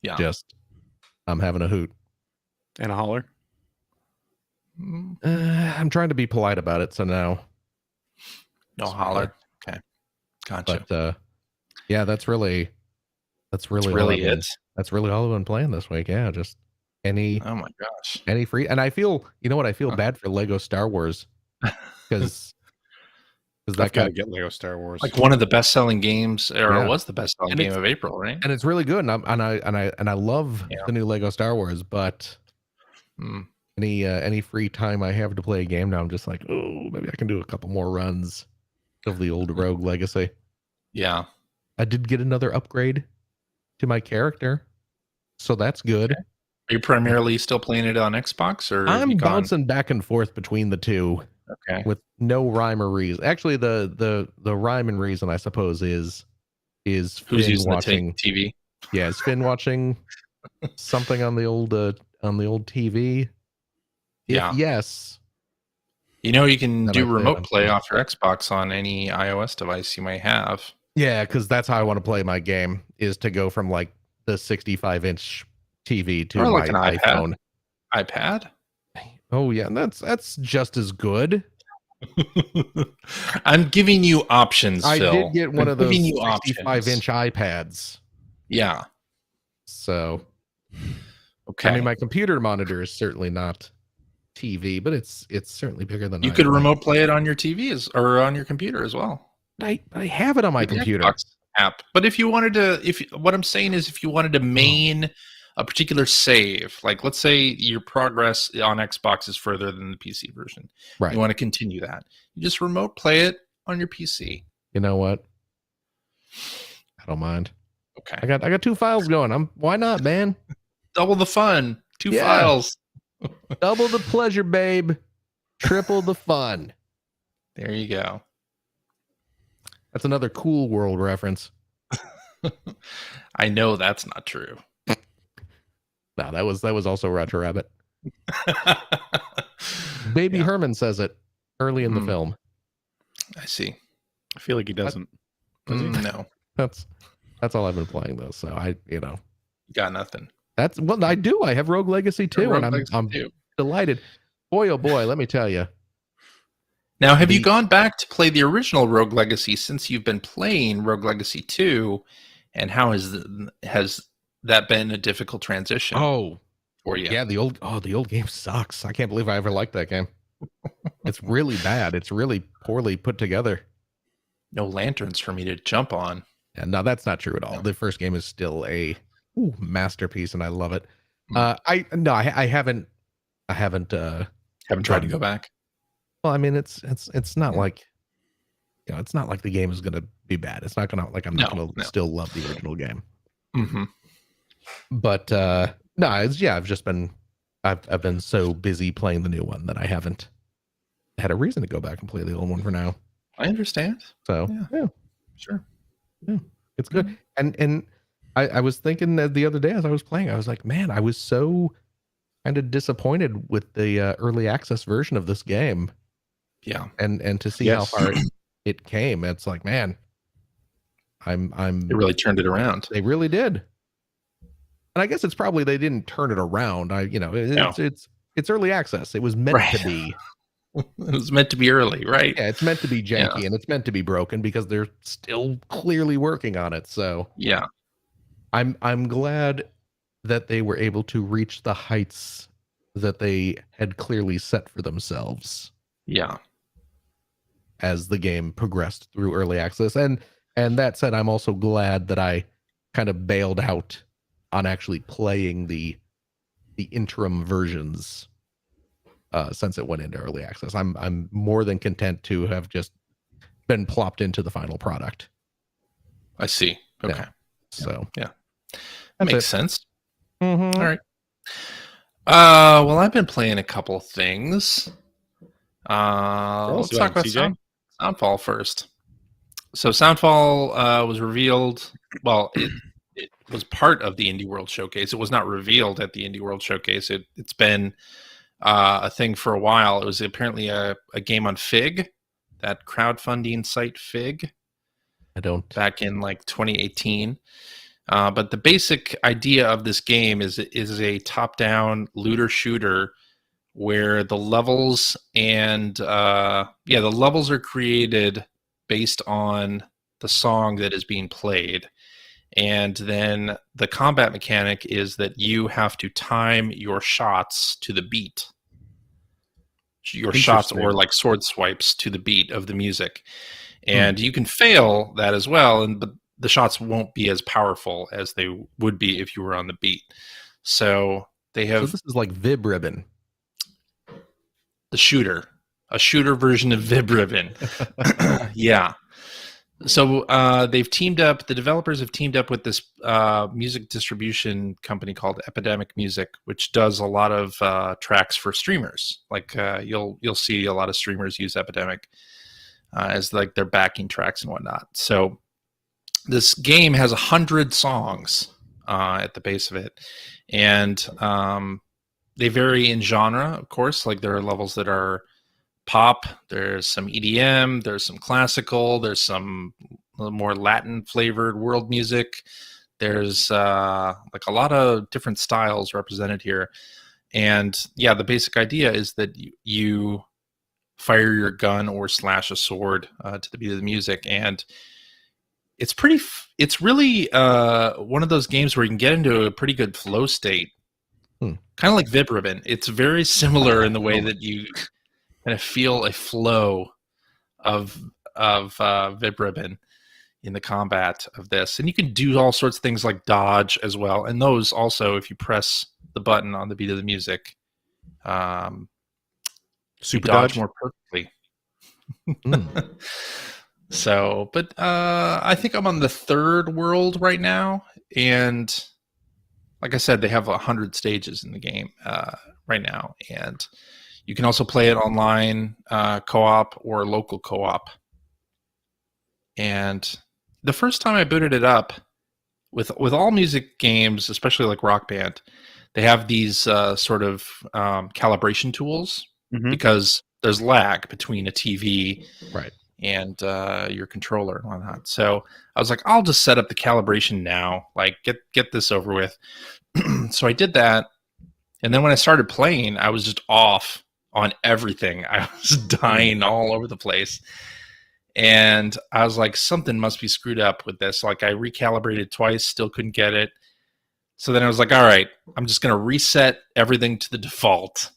Yeah. Just I'm having a hoot and a holler. I'm trying to be polite about it, so no holler. Okay, gotcha. But yeah, that's really it. That's really all I've been playing this week. Yeah, just any. Oh my gosh. Any free, and I feel I feel bad for Lego Star Wars because I've got to get Lego Star Wars. Like one of the best-selling games, or was the best-selling game of April, right? And it's really good, and I love the new Lego Star Wars, but any free time I have to play a game now, I'm just like, oh, maybe I can do a couple more runs of the old Rogue Legacy. Yeah, I did get another upgrade to my character, so that's good. Okay. Are you primarily still playing it on Xbox, or I'm bouncing back and forth between the two? Okay, with no rhyme or reason. Actually, the rhyme and reason, I suppose, is who's Finn using watching the TV? Yeah, is Finn watching something on the old TV? Yeah. Yes. You know, you can do remote play off your Xbox on any iOS device you might have. Yeah, because that's how I want to play my game, is to go from like the 65-inch TV to like my an iPhone. iPad? Oh yeah, and that's just as good. I'm giving you options, Phil. I did get one of those 65-inch iPads. Yeah. So, okay. I mean, my computer monitor is certainly not TV, but it's certainly bigger than you could remote play it on your TV or on your computer as well. I have it on my computer Xbox app. But if you wanted to, what I'm saying is, if you wanted to main a particular save, like let's say your progress on Xbox is further than the PC version, right? You want to continue that, you just remote play it on your PC. You know what? I don't mind. Okay, I got 2 files going. Why not, man? Double the fun. 2 files. Double the pleasure, babe. Triple the fun. There you go. That's another Cool World reference. I know that's not true. No, that was also Roger Rabbit. Baby Herman says it early in the film. I see. I feel like he doesn't. Does he? No. That's all I've been playing though. So got nothing. That's well, I do. I have Rogue Legacy too, and I'm delighted. Boy, oh boy, let me tell you. Now, have you gone back to play the original Rogue Legacy since you've been playing Rogue Legacy 2? And how has that been a difficult transition? Oh, for you? Yeah, the old game sucks. I can't believe I ever liked that game. It's really bad. It's really poorly put together. No lanterns for me to jump on. Yeah, no, that's not true at all. The first game is still a masterpiece, and I love it. I haven't tried to go back. Well, I mean, it's not like, it's not like the game is going to be bad. It's not going to, like, I'm not going to still love the original game. Mm-hmm. But no, I've been so busy playing the new one that I haven't had a reason to go back and play the old one for now. I understand. So yeah, sure. Yeah, it's good. And I was thinking that the other day as I was playing, I was like, man, I was so kind of disappointed with the early access version of this game. Yeah. And to see how far it came, it's like, man, they really turned it around. They really did. And I guess it's probably they didn't turn it around. It's early access. It was meant to be. It was meant to be early, right? Yeah, it's meant to be janky and it's meant to be broken because they're still clearly working on it. So yeah, I'm glad that they were able to reach the heights that they had clearly set for themselves. Yeah, as the game progressed through early access, and that said, I'm also glad that I kind of bailed out on actually playing the interim versions. Since it went into early access, I'm more than content to have just been plopped into the final product. I see. Okay. Yeah. So yeah, that makes sense. Mm-hmm. All right. Well, I've been playing a couple of things. Let's talk about Soundfall first. So Soundfall was revealed. Well, it was part of the Indie World Showcase. It was not revealed at the Indie World Showcase. It's been a thing for a while. It was apparently a game on Fig, that crowdfunding site Fig. Back in like 2018. But the basic idea of this game is a top-down looter shooter where the levels and the levels are created based on the song that is being played. And then the combat mechanic is that you have to time your shots to the beat. Your shots or like sword swipes to the beat of the music. And you can fail that as well, but the shots won't be as powerful as they would be if you were on the beat. So they have... So this is like Vib Ribbon. A shooter version of Vib Ribbon. Yeah. So they've teamed up, the developers have teamed up with this music distribution company called Epidemic Music, which does a lot of tracks for streamers. Like you'll see a lot of streamers use Epidemic as like their backing tracks and whatnot. So this game has 100 songs at the base of it. And they vary in genre, of course. Like there are levels that are pop, there's some EDM, there's some classical, there's some more Latin flavored world music. There's like a lot of different styles represented here. And yeah, the basic idea is that you fire your gun or slash a sword to the beat of the music. And it's really one of those games where you can get into a pretty good flow state. Kind of like Vib Ribbon. It's very similar in the way that you kind of feel a flow of Vib Ribbon in the combat of this. And you can do all sorts of things like dodge as well. And those also, if you press the button on the beat of the music, super dodge more perfectly. So, but I think I'm on the third world right now. And like I said, they have 100 stages in the game right now. And you can also play it online, co-op or local co-op. And the first time I booted it up, with all music games, especially like Rock Band, they have these sort of calibration tools because there's lag between a TV and your controller and whatnot. So I was like, I'll just set up the calibration now, like get this over with. So I did that. And then when I started playing, I was just off on everything. I was dying all over the place. And I was like, something must be screwed up with this. Like I recalibrated twice, still couldn't get it. So then I was like, all right, I'm just going to reset everything to the default.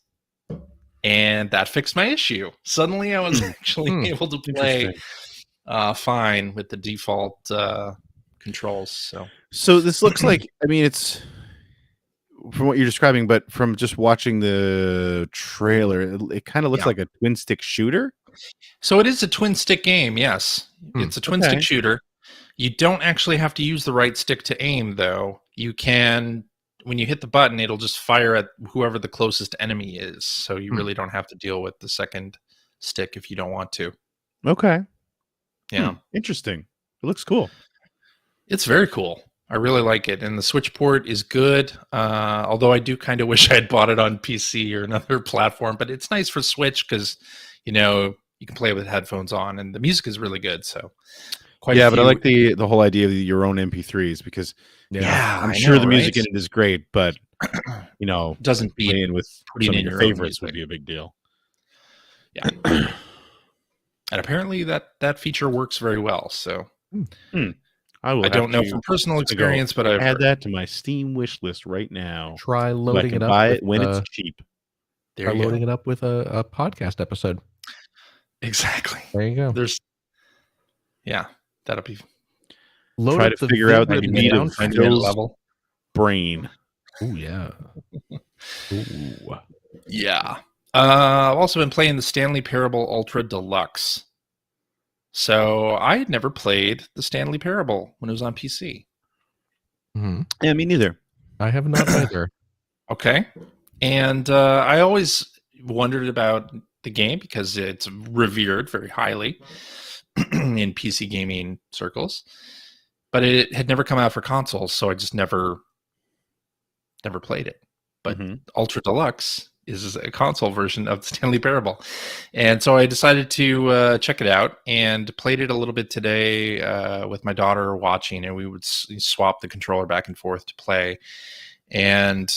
And that fixed my issue. Suddenly I was actually able to play fine with the default controls. So this looks like, I mean, it's from what you're describing, but from just watching the trailer, it kind of looks like a twin stick shooter. So it is a twin stick game. Yes, it's a twin stick shooter. You don't actually have to use the right stick to aim, though. You can, when you hit the button, it'll just fire at whoever the closest enemy is. So you really don't have to deal with the second stick if you don't want to. Okay. Yeah. Interesting. It looks cool. It's very cool. I really like it. And the Switch port is good. Although I do kind of wish I had bought it on PC or another platform. But it's nice for Switch because, you know, you can play with headphones on. And the music is really good. So but I like the whole idea of your own MP3s because I'm sure the music in it is great. But, you know, doesn't beat playing with some of your favorites would be a big deal. Yeah. And apparently that feature works very well. So I don't know from personal experience, but I've add that to my Steam wish list right now. Try loading it up. Buy it when it's cheap. Try loading it up with a podcast episode. Exactly. There you go. That'll be. Try to figure out the need of level brain. Oh yeah. Ooh. Yeah. I've also been playing the Stanley Parable Ultra Deluxe. So I had never played the Stanley Parable when it was on PC. Yeah, me neither. I have not either. Okay. And I always wondered about the game because it's revered very highly in PC gaming circles, but it had never come out for consoles, so I just never played it. But Ultra Deluxe is a console version of the Stanley Parable, and so I decided to check it out and played it a little bit today with my daughter watching, and we would swap the controller back and forth to play. And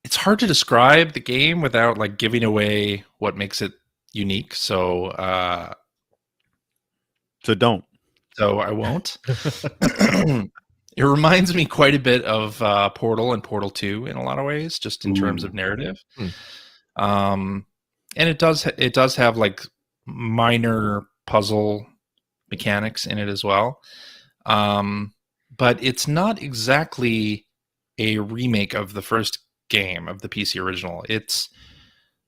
it's hard to describe the game without like giving away what makes it unique. So don't. So I won't. It reminds me quite a bit of Portal and Portal 2 in a lot of ways, just in terms of narrative. And it does have like minor puzzle mechanics in it as well. But it's not exactly a remake of the first game of the PC original. It's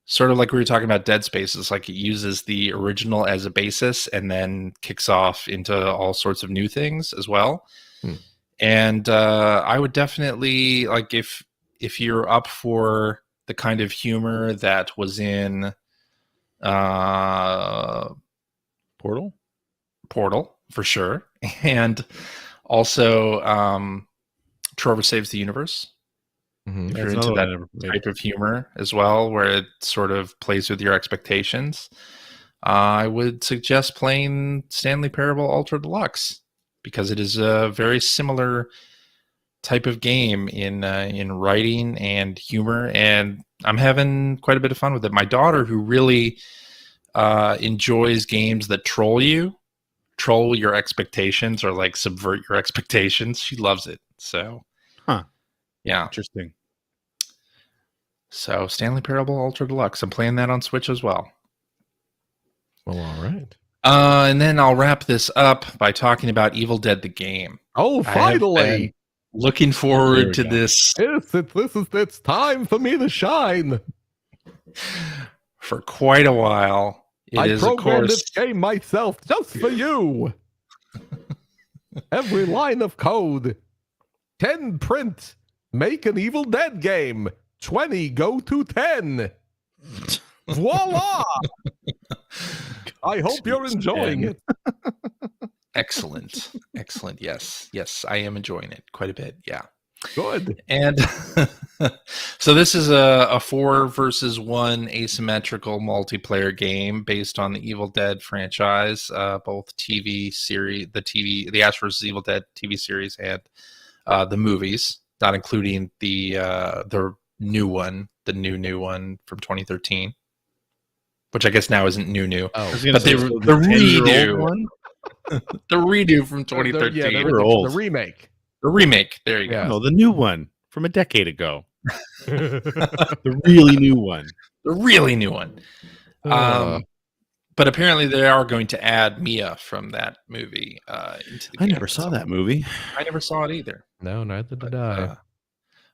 sort of like we were talking about Dead Space. It's like it uses the original as a basis and then kicks off into all sorts of new things as well. And I would definitely, like, if you're up for the kind of humor that was in Portal for sure, and also Trevor Saves the Universe. If you're into that type of humor as well, where it sort of plays with your expectations, I would suggest playing Stanley Parable Ultra Deluxe, because it is a very similar type of game in writing and humor, and I'm having quite a bit of fun with it. My daughter, who really enjoys games that troll your expectations, or like subvert your expectations, she loves it. So, yeah, interesting. So Stanley Parable Ultra Deluxe, I'm playing that on Switch as well. Well, all right. And then I'll wrap this up by talking about Evil Dead the game. Oh, finally! Looking forward to this. It's time for me to shine. For quite a while. I programmed this game myself just for you. Every line of code. 10 print. Make an Evil Dead game. 20 go to 10. Voila! I hope you're enjoying it. Excellent. Yes, I am enjoying it quite a bit. Yeah. Good. And so this is a 4 versus 1 asymmetrical multiplayer game based on the Evil Dead franchise, both TV series, the Ash vs. Evil Dead TV series, and the movies, not including the new one, the new one from 2013, which I guess now isn't new. Oh, but the redo one, the redo from 2013. The remake. The remake. There you go. No, the new one from a decade ago. The really new one. The really new one. But apparently they are going to add Mia from that movie into the game. I never saw that movie. I never saw it either. No, neither did I.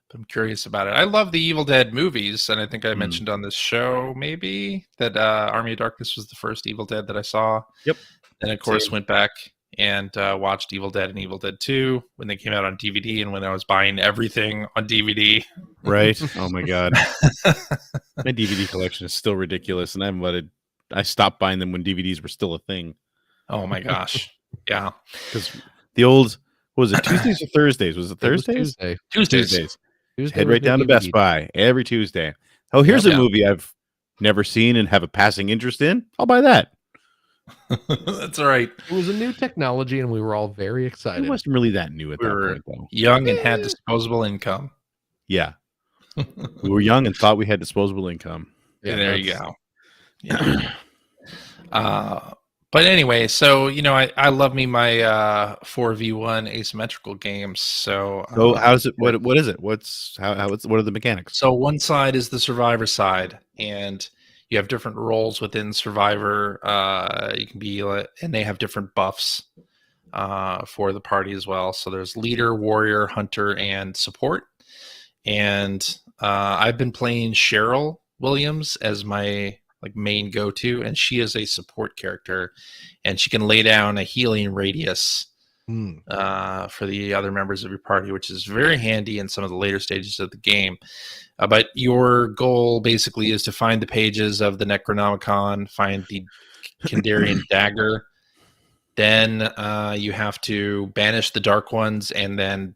But I'm curious about it. I love the Evil Dead movies, and I think I mentioned on this show maybe that Army of Darkness was the first Evil Dead that I saw. Yep. And of course went back and watched Evil Dead and Evil Dead 2 when they came out on DVD, and when I was buying everything on DVD. Right. Oh my God. My DVD collection is still ridiculous, and I stopped buying them when DVDs were still a thing. Oh my gosh. Yeah. Because the old, what was it, Tuesdays or Thursdays? Was it Thursdays? Tuesdays. Head right down to Best Buy every Tuesday. Oh, here's a movie I've never seen and have a passing interest in. I'll buy that. That's all right. It was a new technology, and we were all very excited. It wasn't really that new at that point, though. Young and had disposable income. Yeah. We were young and thought we had disposable income. Yeah, there you go. Yeah. But anyway, so I love me my 4v1 asymmetrical games. So how's it? What is it? What are the mechanics? So one side is the survivor side, and you have different roles within survivor. You can be, and they have different buffs for the party as well. So there's leader, warrior, hunter, and support. And I've been playing Cheryl Williams as my main go-to, and she is a support character, and she can lay down a healing radius for the other members of your party, which is very handy in some of the later stages of the game. But your goal basically is to find the pages of the Necronomicon, find the Kandarian dagger. Then you have to banish the Dark Ones and then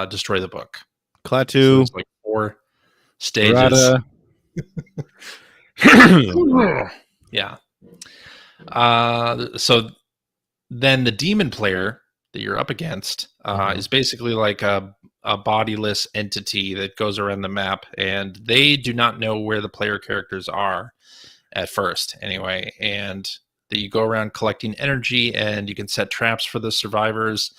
destroy the book. Klaatu. So like 4 stages. Yeah. So then the demon player that you're up against is basically like a bodiless entity that goes around the map, and they do not know where the player characters are at first anyway, and that you go around collecting energy, and you can set traps for the survivors.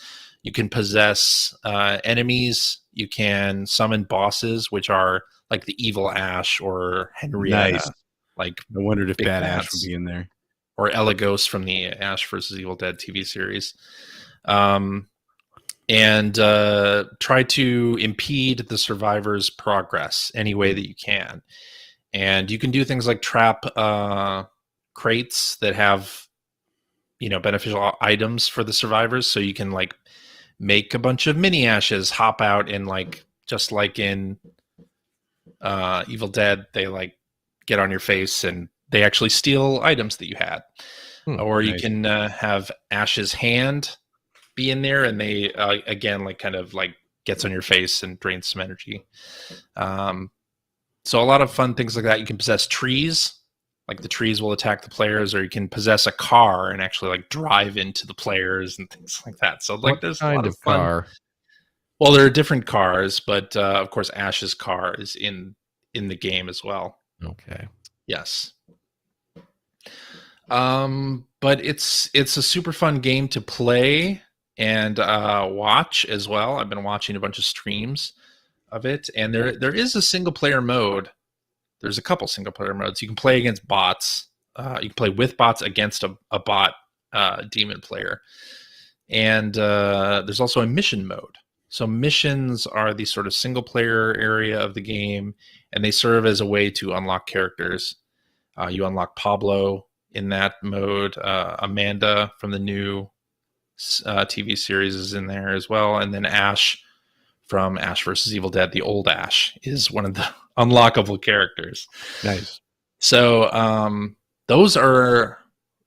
You can possess enemies. You can summon bosses, which are like the evil Ash or Henrietta. Nice. Like, I wondered if Bad bats. Ash would be in there. Or Elagos from the Ash vs. Evil Dead TV series. And try to impede the survivors' progress any way that you can. And you can do things like trap crates that have, beneficial items for the survivors. So you can like make a bunch of mini Ashes hop out and like, just like in Evil Dead, they like get on your face and they actually steal items that you had. Or you can have Ash's hand be in there, and they again like kind of like gets on your face and drains some energy. So a lot of fun things like that. You can possess trees, like the trees will attack the players, or you can possess a car and actually like drive into the players and things like that. So like there's a lot of fun. Car? Well, there are different cars, but of course Ash's car is in the game as well. Okay. Yes. But it's a super fun game to play and watch as well. I've been watching a bunch of streams of it, and there is a single player mode. There's a couple single player modes. You can play against bots. You can play with bots against a bot demon player. And there's also a mission mode. So missions are the sort of single player area of the game, and they serve as a way to unlock characters. You unlock Pablo in that mode. Amanda from the new TV series is in there as well. And then Ash from Ash vs. Evil Dead, the old Ash, is one of the unlockable characters. Nice. So those are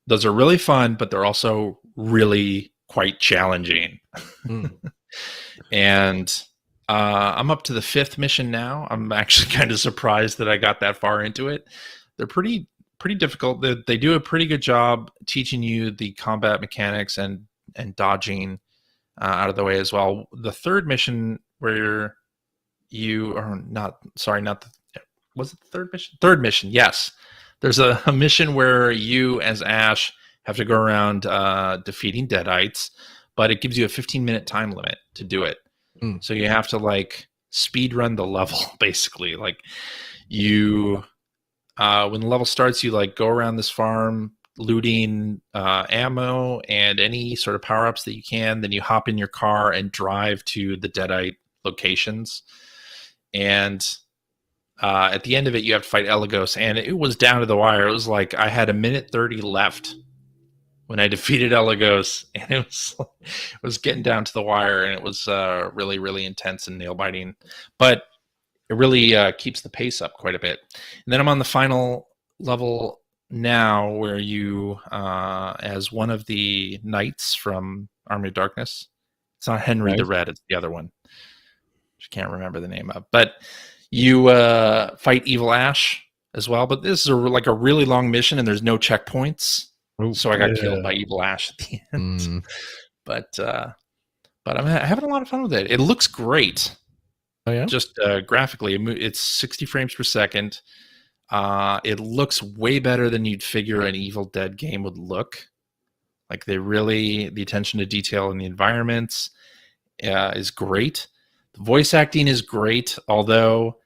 really fun, but they're also really quite challenging. And I'm up to the 5th mission now. I'm actually kind of surprised that I got that far into it. They're pretty difficult. They do a pretty good job teaching you the combat mechanics and dodging out of the way as well. The 3rd mission where you are was it the 3rd mission? 3rd mission, yes. There's a mission where you as Ash have to go around defeating Deadites, but it gives you a 15-minute time limit to do it. So you have to like speed run the level, basically. Like you when the level starts, you like go around this farm looting ammo and any sort of power-ups that you can. Then you hop in your car and drive to the Deadite locations. And at the end of it, you have to fight Elagos. And it was down to the wire. It was like I had 1:30 left when I defeated Elagos. And it was getting down to the wire. And it was really, really intense and nail-biting. But it really keeps the pace up quite a bit. And then I'm on the final level now where you, as one of the knights from Army of Darkness, it's not Henry the Red, it's the other one, which I can't remember the name of, but you fight Evil Ash as well. But this is like a really long mission, and there's no checkpoints. So I got killed by Evil Ash at the end. But I'm having a lot of fun with it. It looks great. Oh, yeah? Just graphically, it's 60 frames per second. It looks way better than you'd figure an Evil Dead game would look. Like the attention to detail in the environments is great. The voice acting is great, although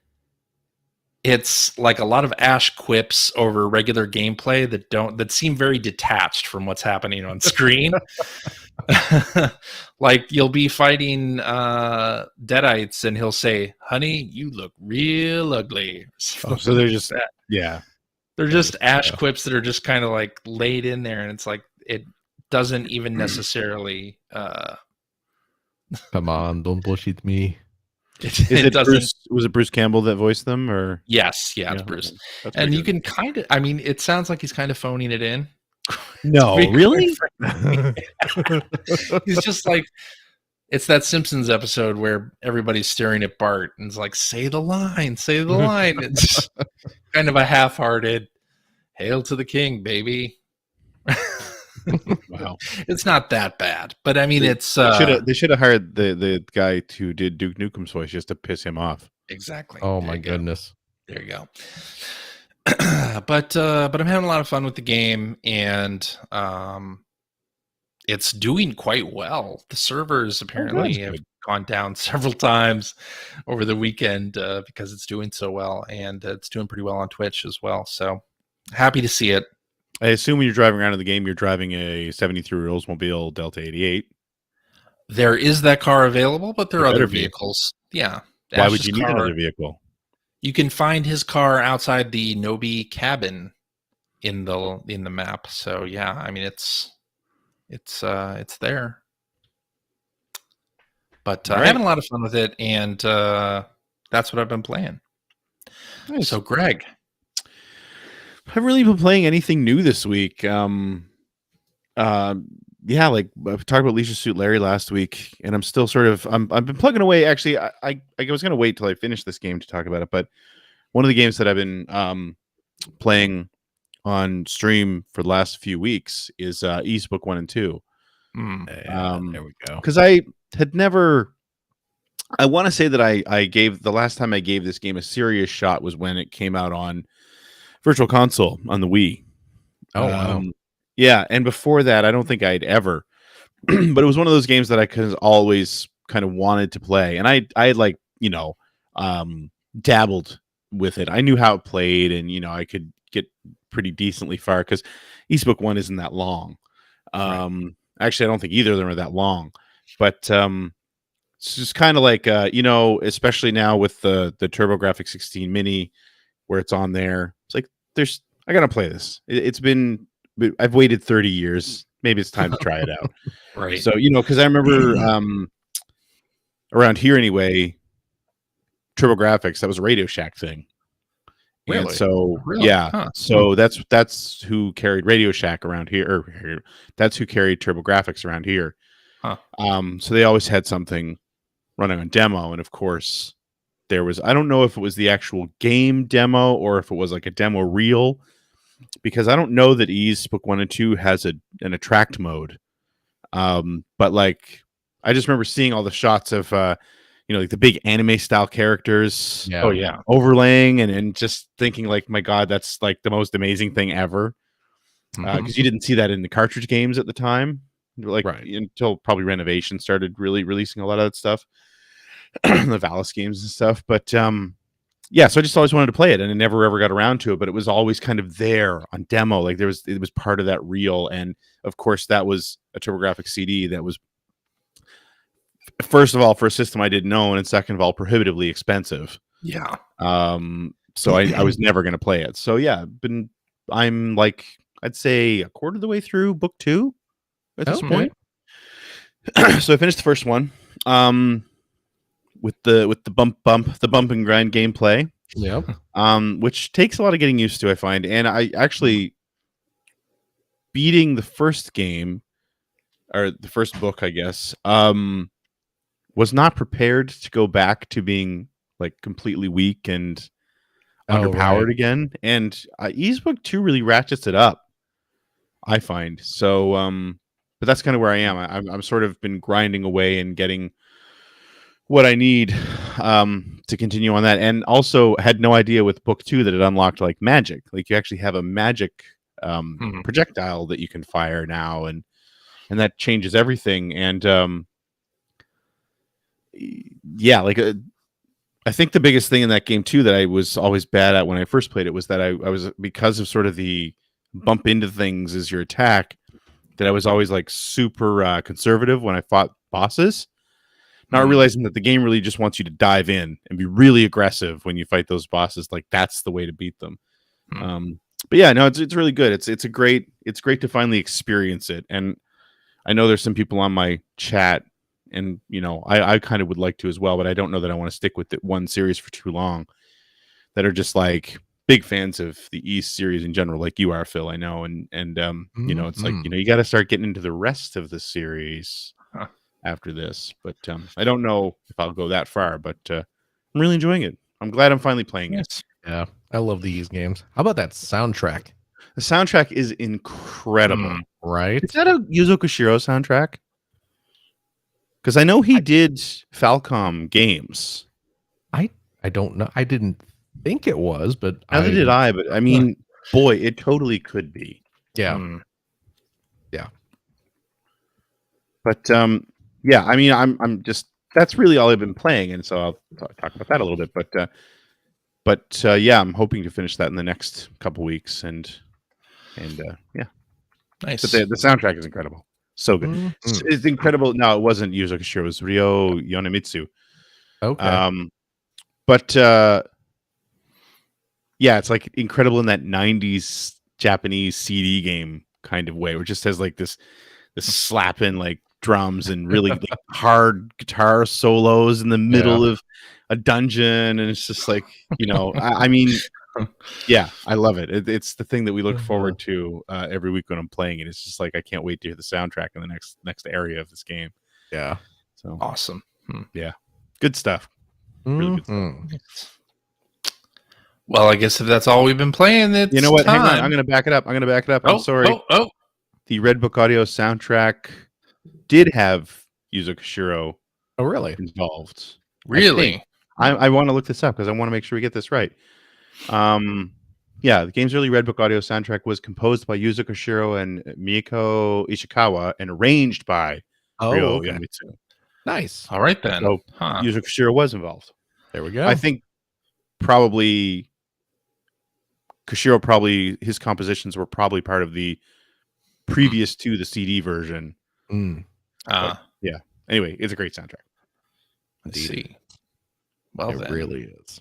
it's like a lot of Ash quips over regular gameplay that seem very detached from what's happening on screen. Like you'll be fighting Deadites and he'll say, "Honey, you look real ugly." So they're just they're just Ash quips that are just kind of like laid in there, and it's like it doesn't even necessarily Come on, don't bullshit me. It doesn't. Bruce? Was it Bruce Campbell that voiced them, or Yes, yeah, it's Bruce. That's And you good. can kind of, I mean, it sounds like he's kind of phoning it in. No, really? He's just like, it's that Simpsons episode where everybody's staring at Bart and it's like, say the line, say the line. It's kind of a half-hearted, hail to the king, baby. Wow. It's not that bad, but I mean, They should have hired the guy who did Duke Nukem's voice just to piss him off. Exactly. Oh my goodness. There you go. But I'm having a lot of fun with the game, and it's doing quite well. The servers apparently have gone down several times over the weekend because it's doing so well, and it's doing pretty well on Twitch as well. So happy to see it. I assume when you're driving around in the game, you're driving a 73 Oldsmobile Delta 88. There is that car available, but there are other vehicles. Yeah. Why would you need another vehicle? You can find his car outside the Nobi cabin in the map. So yeah, I mean it's there. But I'm having a lot of fun with it, and that's what I've been playing. Nice. So Greg, I haven't really been playing anything new this week. Yeah, like I've talked about Leisure Suit Larry last week, and I'm still sort of I've been plugging away. Actually, I was going to wait till I finish this game to talk about it, but one of the games that I've been playing on stream for the last few weeks is Eastbook 1 and 2. There we go. Because I had never. I want to say that I gave the last time I gave this game a serious shot was when it came out on Virtual Console on the Wii. Oh wow. Yeah, and before that, I don't think I'd ever. But it was one of those games that I always kind of wanted to play, and I had like dabbled with it. I knew how it played, and I could get pretty decently far because Eastbook 1 isn't that long. Right. Actually, I don't think either of them are that long, but it's just kind of like especially now with the TurboGrafx 16 Mini, where it's on there. It's like I gotta play this. I've waited 30 years. Maybe it's time to try it out. Right. So, because I remember around here anyway, TurboGrafx, that was a Radio Shack thing. Really? And so, yeah. Huh. So that's who carried Radio Shack around here. Or that's who carried TurboGrafx around here. Huh. So they always had something running on demo. And of course, there was, I don't know if it was the actual game demo or if it was like a demo reel, because I don't know that Eastbook 1 and 2 has an attract mode. But like, I just remember seeing all the shots of, like the big anime style characters. Yeah. Oh yeah. Overlaying and just thinking like, my God, that's like the most amazing thing ever. Because you didn't see that in the cartridge games at the time, like until probably Renovation started really releasing a lot of that stuff, the Valis games and stuff. But yeah, so I just always wanted to play it, and I never ever got around to it. But it was always kind of there on demo, like it was part of that reel. And of course, that was a TurboGrafx CD that was, first of all, for a system I didn't own, and second of all, prohibitively expensive. Yeah. So I was never going to play it. So yeah, I'm like, I'd say a quarter of the way through book 2 at this point. So I finished the first one. With the bump and grind gameplay. Yeah. Which takes a lot of getting used to, I find. And I actually beating the first game, or the first book, I guess, was not prepared to go back to being like completely weak and underpowered again. And Eastbook 2 really ratchets it up, I find. So but that's kind of where I am. I'm sort of been grinding away and getting what I need to continue on that, and also had no idea with book 2 that it unlocked like magic. Like you actually have a magic projectile that you can fire now, and that changes everything. And yeah, like I think the biggest thing in that game too that I was always bad at when I first played it was that I was, because of sort of the bump into things as your attack, that I was always like super conservative when I fought bosses. Not realizing that the game really just wants you to dive in and be really aggressive when you fight those bosses. Like that's the way to beat them. But yeah, no, it's really good. It's great to finally experience it. And I know there's some people on my chat and I kind of would like to as well, but I don't know that I want to stick with one series for too long. That are just like big fans of the East series in general, like you are, Phil. I know, and it's like you got to start getting into the rest of the series after this. But I don't know if I'll go that far. But I'm really enjoying it. I'm glad I'm finally playing it. Yeah, I love these games. How about that soundtrack? The soundtrack is incredible, right? Is that a Yuzo Koshiro soundtrack? Because I know he did Falcom games. I don't know. I didn't think it was, but neither did I. But I mean, boy, it totally could be. Yeah, yeah. But yeah, I mean, I'm just that's really all I've been playing, and so I'll talk about that a little bit. But yeah, I'm hoping to finish that in the next couple weeks, and yeah, nice. But the soundtrack is incredible, so good. It's incredible. No, it wasn't Yuzo Koshiro; it was Ryo Yonemitsu. Okay. But yeah, it's like incredible in that '90s Japanese CD game kind of way, where it just has like this slapping like drums and really like, hard guitar solos in the middle of a dungeon, and it's just like I mean, yeah, I love it. It's the thing that we look forward to every week when I'm playing it. It's just like I can't wait to hear the soundtrack in the next area of this game. Yeah, so awesome. Yeah, good stuff. Really good stuff. Well, I guess if that's all we've been playing, it's you know what? time. Hang on, I'm going to back it up. I'm sorry. The Red Book Audio soundtrack did have Yuzo Koshiro. Oh, really? Involved. Really? I want to look this up because I want to make sure we get this right. Yeah, the game's early Red Book Audio soundtrack was composed by Yuzo Koshiro and Miyako Ishikawa and arranged by Ryo Yonemitsu. Nice. All right then. So Yuzo Koshiro was involved. There we go. I think probably Koshiro his compositions were probably part of the previous to the CD version. Yeah. Anyway, it's a great soundtrack. Let's see. Well, it really is.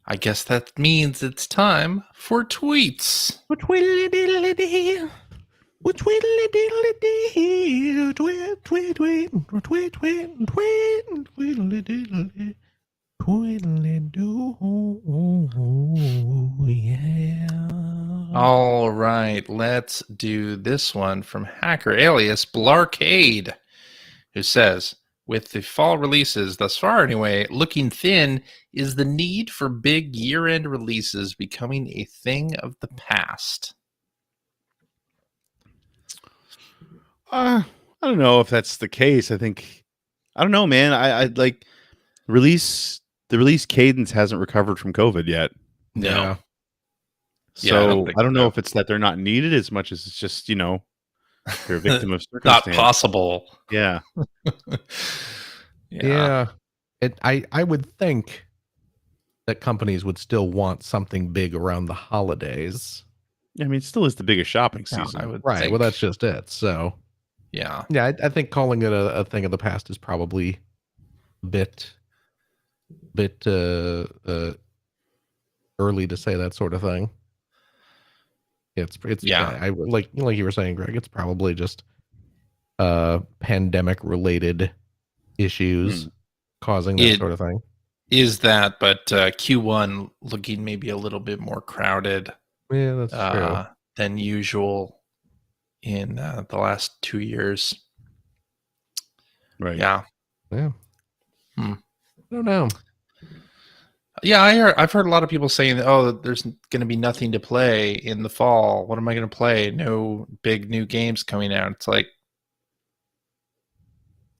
I guess that means it's time for tweets. Twiddly diddly dee. Twiddly diddly dee. Tweet, tweet, tweet, tweet, tweet, tweet, twiddly diddly. Twiddly do. Yeah. All right, let's do this one from hacker alias Blarcade, who says, with the fall releases thus far anyway, looking thin, is the need for big year-end releases becoming a thing of the past? I don't know if that's the case. I don't know, man. I like the release cadence hasn't recovered from COVID yet. No. Yeah. So I don't know if it's that they're not needed as much as it's just, they're a victim of circumstance. Not possible. Yeah. Yeah. I would think that companies would still want something big around the holidays. I mean, it still is the biggest shopping season. I would right. think. Well, that's just it. So yeah. I think calling it a thing of the past is probably a bit early to say that sort of thing. It's I like you were saying, Greg, it's probably just pandemic related issues causing that sort of thing. Is that, but Q1 looking maybe a little bit more crowded that's true than usual in the last 2 years. Right. Yeah. I don't know. Yeah, I've heard a lot of people saying that, oh, there's going to be nothing to play in the fall. What am I going to play? No big new games coming out. It's like,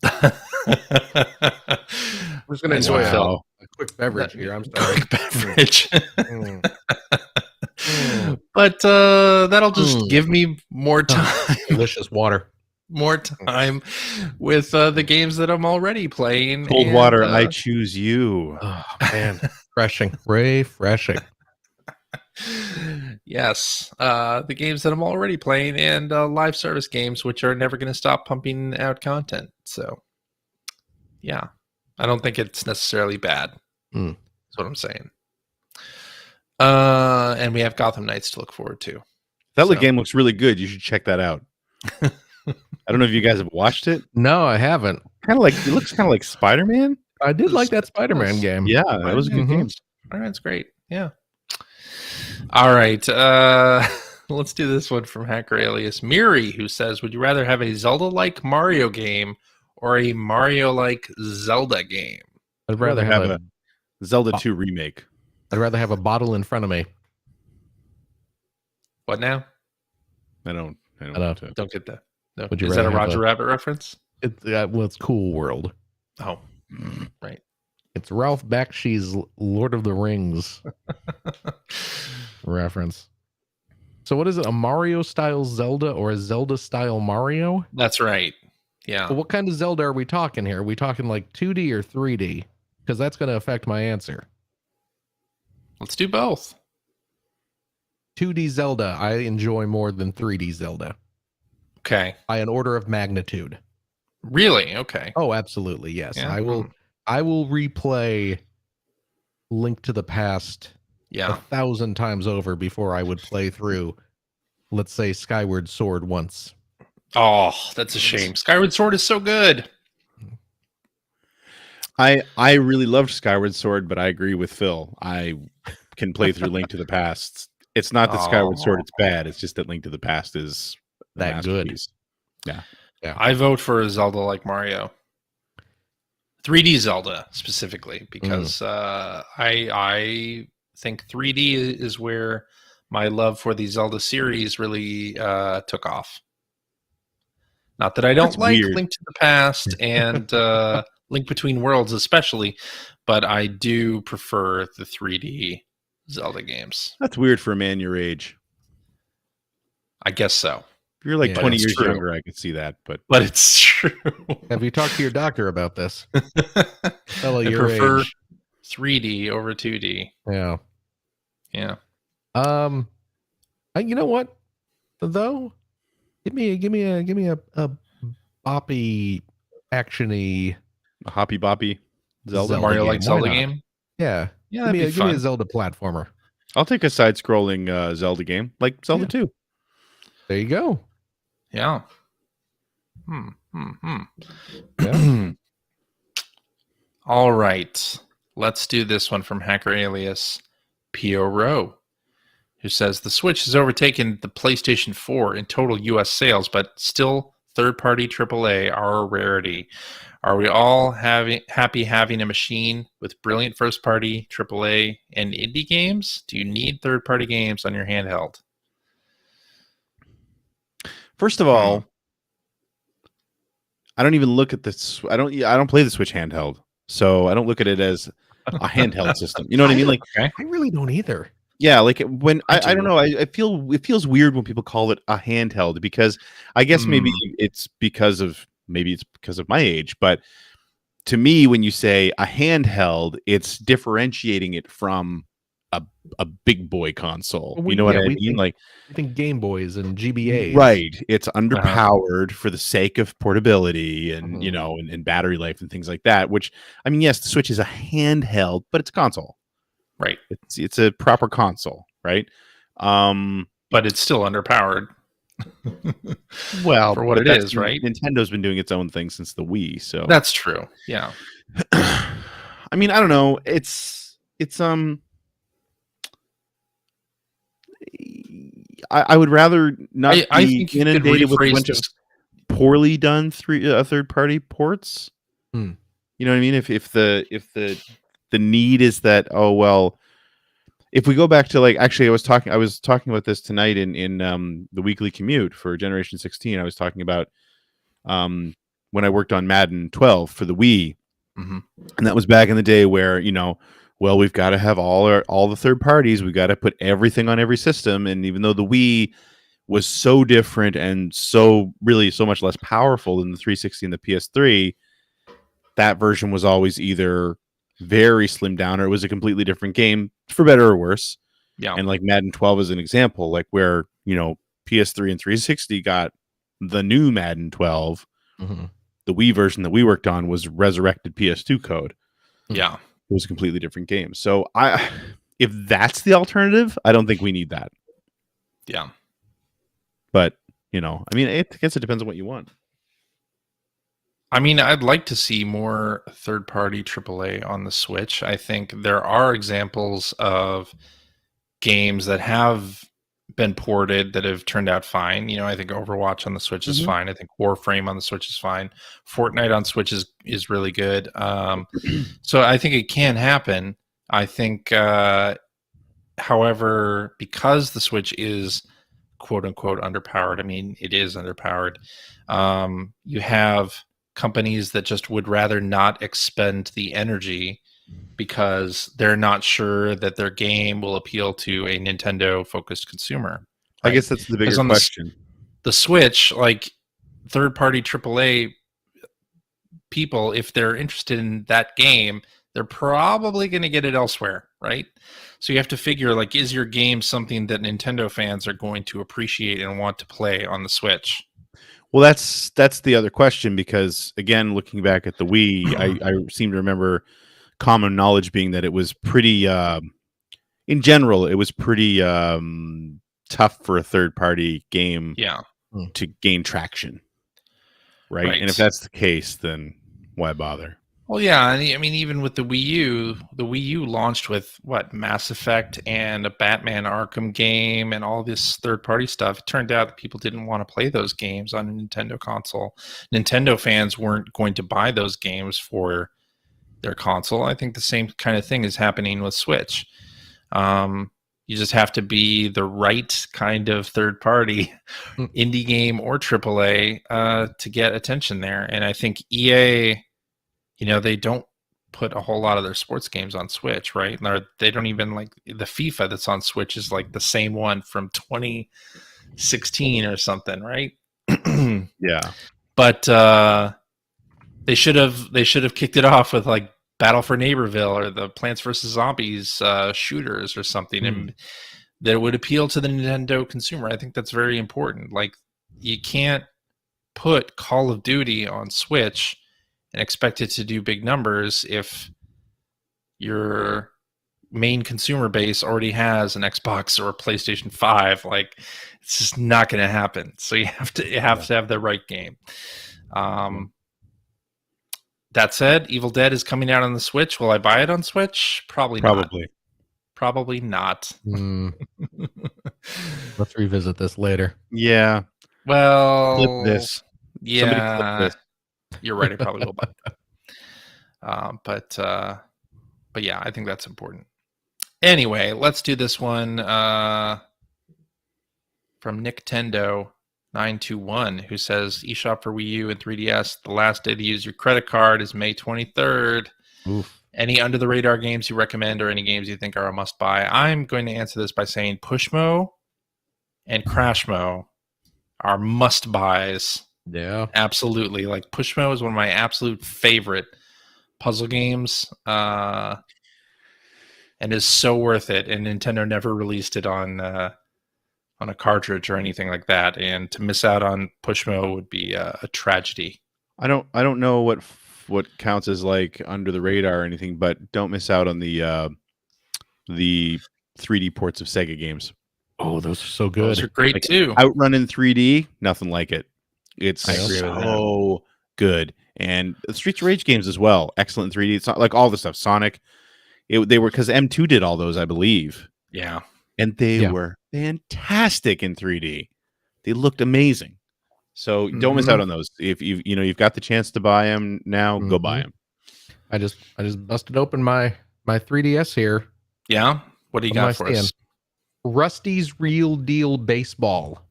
I'm just going to enjoy a quick beverage here. I'm sorry. Quick beverage. But that'll just give me more time. Delicious water. More time with the games that I'm already playing. Cold water, I choose you. Oh, man. Refreshing. Yes. The games that I'm already playing and live service games, which are never going to stop pumping out content. So, yeah. I don't think it's necessarily bad. That's what I'm saying. And we have Gotham Knights to look forward to. That game looks really good. You should check that out. I don't know if you guys have watched it. No, I haven't. Kind of like it looks kind of like Spider-Man. I did like that Spider-Man game. Yeah, that was a good game. Spider-Man's great. Yeah. All right. Let's do this one from Hacker Alias Miri, who says, would you rather have a Zelda-like Mario game or a Mario-like Zelda game? I'd rather have a Zelda 2 remake. I'd rather have a bottle in front of me. What now? I don't Don't get that. No. Would you Is that a rather have Roger Rabbit reference? It's Cool World. Oh, right. It's Ralph Bakshi's Lord of the Rings reference. So what is it? A Mario-style Zelda or a Zelda-style Mario? That's right. Yeah. Well, what kind of Zelda are we talking here? Are we talking like 2D or 3D? Because that's going to affect my answer. Let's do both. 2D Zelda, I enjoy more than 3D Zelda. Okay. By an order of magnitude. Really? Okay. Oh, absolutely. Yes. Yeah. I will replay Link to the Past 1,000 times over before I would play through, let's say, Skyward Sword once. Oh, that's a shame. Skyward Sword is so good. I really loved Skyward Sword, but I agree with Phil. I can play through Link to the Past. It's not that Skyward Sword it's bad. It's just that Link to the Past is that good. Yeah. I vote for a Zelda like Mario. 3D Zelda specifically, because I think 3D is where my love for the Zelda series really took off. Not that I don't like Link to the Past and Link Between Worlds especially, but I do prefer the 3D Zelda games. That's weird for a man your age. I guess so. If you're like 20 years younger, I could see that, but it's true. Have you talked to your doctor about this? I prefer 3D over 2D. Yeah. Yeah. You know what? Though, give me a boppy actiony, a hoppy boppy Zelda Mario like Zelda game. Yeah. Yeah, give me a Zelda platformer. I'll take a side-scrolling Zelda game like Zelda 2. There you go. Yeah. Yeah. All right. Let's do this one from Hacker Alias P.O. Rowe, who says the Switch has overtaken the PlayStation 4 in total U.S. sales, but still third-party AAA are a rarity. Are we all happy having a machine with brilliant first-party AAA and indie games? Do you need third-party games on your handheld? First of all, I don't even look at this. I don't play the Switch handheld, so I don't look at it as a handheld system. You know what I mean? Like, I really don't either. Yeah, like when I don't know. I feel it feels weird when people call it a handheld, because I guess maybe it's because of my age. But to me, when you say a handheld, it's differentiating it from a big boy console. You know what I mean? Like, I think Game Boys and GBAs. Right. It's underpowered for the sake of portability and and battery life and things like that. Which, I mean, yes, the Switch is a handheld, but it's a console. Right. It's a proper console, right? But it's still underpowered. Well, for what it is, right? Nintendo's been doing its own thing since the Wii, so that's true. Yeah. I mean, I don't know. It's I would rather not be inundated with a bunch of poorly done third-party ports. You know what I mean? If the need is that, oh well, if we go back to, like, actually I was talking about this tonight in the weekly commute for Generation 16. I was talking about when I worked on Madden 12 for the Wii, and that was back in the day where, well, we've got to have all the third parties. We've got to put everything on every system. And even though the Wii was so different and so much less powerful than the 360 and the PS3, that version was always either very slimmed down or it was a completely different game, for better or worse. Yeah. And like Madden 12 is an example, like where, PS3 and 360 got the new Madden 12. The Wii version that we worked on was resurrected PS2 code. Yeah. It was a completely different game. So if that's the alternative, I don't think we need that. Yeah. But, I mean, I guess it depends on what you want. I mean, I'd like to see more third-party AAA on the Switch. I think there are examples of games that have been ported that have turned out fine. I think Overwatch on the Switch is fine. I think Warframe on the Switch is fine. Fortnite on Switch is really good. So I think it can happen. I think, however, because the Switch is quote unquote underpowered, I mean, it is underpowered. You have companies that just would rather not expend the energy because they're not sure that their game will appeal to a Nintendo focused consumer. Right? I guess that's the bigger question. The Switch, like third party AAA people, if they're interested in that game, they're probably going to get it elsewhere, right? So you have to figure, like, is your game something that Nintendo fans are going to appreciate and want to play on the Switch? Well, that's the other question, because again, looking back at the Wii, I seem to remember common knowledge being that it was pretty, in general, it was pretty tough for a third-party game to gain traction, right? And if that's the case, then why bother? Well, yeah, I mean, even with the Wii U launched with Mass Effect and a Batman Arkham game and all this third-party stuff. It turned out that people didn't want to play those games on a Nintendo console. Nintendo fans weren't going to buy those games for their console. I think the same kind of thing is happening with Switch. You just have to be the right kind of third-party indie game or AAA to get attention there. And I think EA, they don't put a whole lot of their sports games on Switch, right? They don't even, like, the FIFA that's on Switch is like the same one from 2016 or something, right? Yeah. But they should have kicked it off with like Battle for Neighborville or the Plants vs. Zombies shooters or something, and that would appeal to the Nintendo consumer. I think that's very important. Like, you can't put Call of Duty on Switch and expect it to do big numbers if your main consumer base already has an Xbox or a PlayStation 5. Like, it's just not going to happen. So you have to have the right game. That said, Evil Dead is coming out on the Switch. Will I buy it on Switch? Probably not. Probably not. Let's revisit this later. Yeah. Well, clip this. Yeah. Somebody clip this. You're right. I probably will buy it. But yeah, I think that's important. Anyway, let's do this one from Nintendo 921, who says eShop for Wii U and 3DS. The last day to use your credit card is May 23rd. Oof. Any under the radar games you recommend, or any games you think are a must buy? I'm going to answer this by saying Pushmo and Crashmo are must buys. Yeah, absolutely. Like, Pushmo is one of my absolute favorite puzzle games, and is so worth it. And Nintendo never released it on a cartridge or anything like that. And to miss out on Pushmo would be a tragedy. I don't know what counts as like under the radar or anything, but don't miss out on the 3D ports of Sega games. Oh, those are so good. Those are great, like, too. Outrun in 3D, nothing like it. It's so good. And the Streets of Rage games as well, excellent in 3D. It's not like all the stuff. Sonic, they were, because M2 did all those, I believe. Yeah. And they were fantastic in 3D. They looked amazing. So don't miss out on those. If you've got the chance to buy them now, go buy them. I just busted open my 3DS here. Yeah. What do you got for us? Rusty's Real Deal Baseball.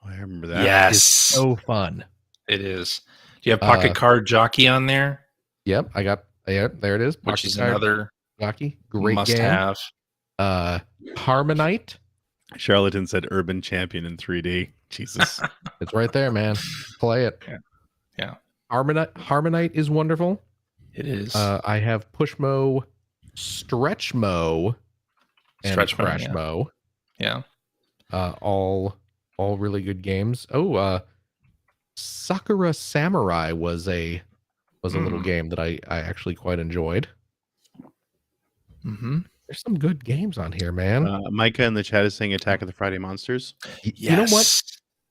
Oh, I remember that. Yes. It's so fun. It is. Do you have Pocket Card Jockey on there? Yep, I got. Yep, there it is. Which is another Jockey. Great must game. have. Harmonite. Charlatan said Urban Champion in 3D. Jesus. It's right there, man. Play it. Yeah. Harmonite is wonderful. It is. I have Pushmo, Stretchmo, and Crashmo. Yeah. All really good games. Oh, Sakura Samurai was a little game that I actually quite enjoyed. Mm-hmm. There's some good games on here, man. Micah in the chat is saying Attack of the Friday Monsters. Yes. You know what?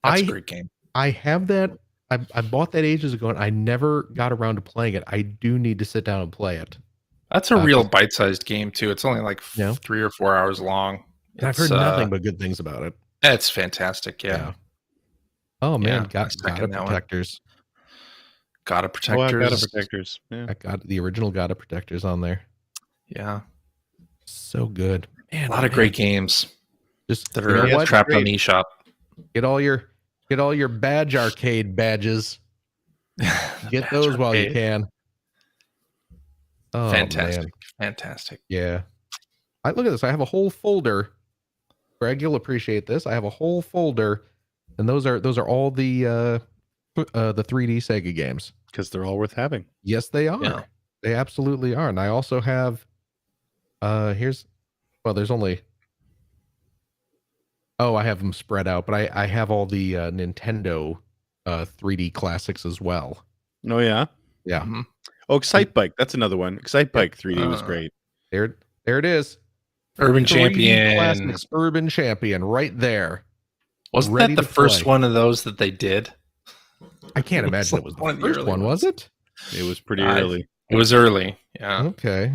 That's a great game. I have that I bought that ages ago, and I never got around to playing it. I do need to sit down and play it. That's a real bite-sized game too. It's only like 3 or 4 hours long. And I've heard nothing but good things about it. It's fantastic. Yeah. Oh man, Gotta Protectors. Gotta Protectors. Oh, I Gotta Protectors. Yeah. I got the original Gotta Protectors on there. Yeah. So good. Man, a lot of great games. Just that are trapped on eShop. Get all your badge arcade badges. Get those while you can. Oh, fantastic. Man. Fantastic. Yeah. Look at this. I have a whole folder. Greg, you'll appreciate this. I have a whole folder, and those are all the 3D Sega games. Because they're all worth having. Yes, they are. Yeah. They absolutely are. And I also have there's only I have them spread out, but I have all the Nintendo 3D classics as well. Oh yeah? Yeah. Mm-hmm. Oh, Excite Bike. That's another one. Excite Bike 3D was great. There it is. Urban Champion. Classics, Urban Champion right there. Wasn't that the first one of those that they did? I can't imagine it was the first one, was it? It was pretty early. It was early. Yeah. Okay.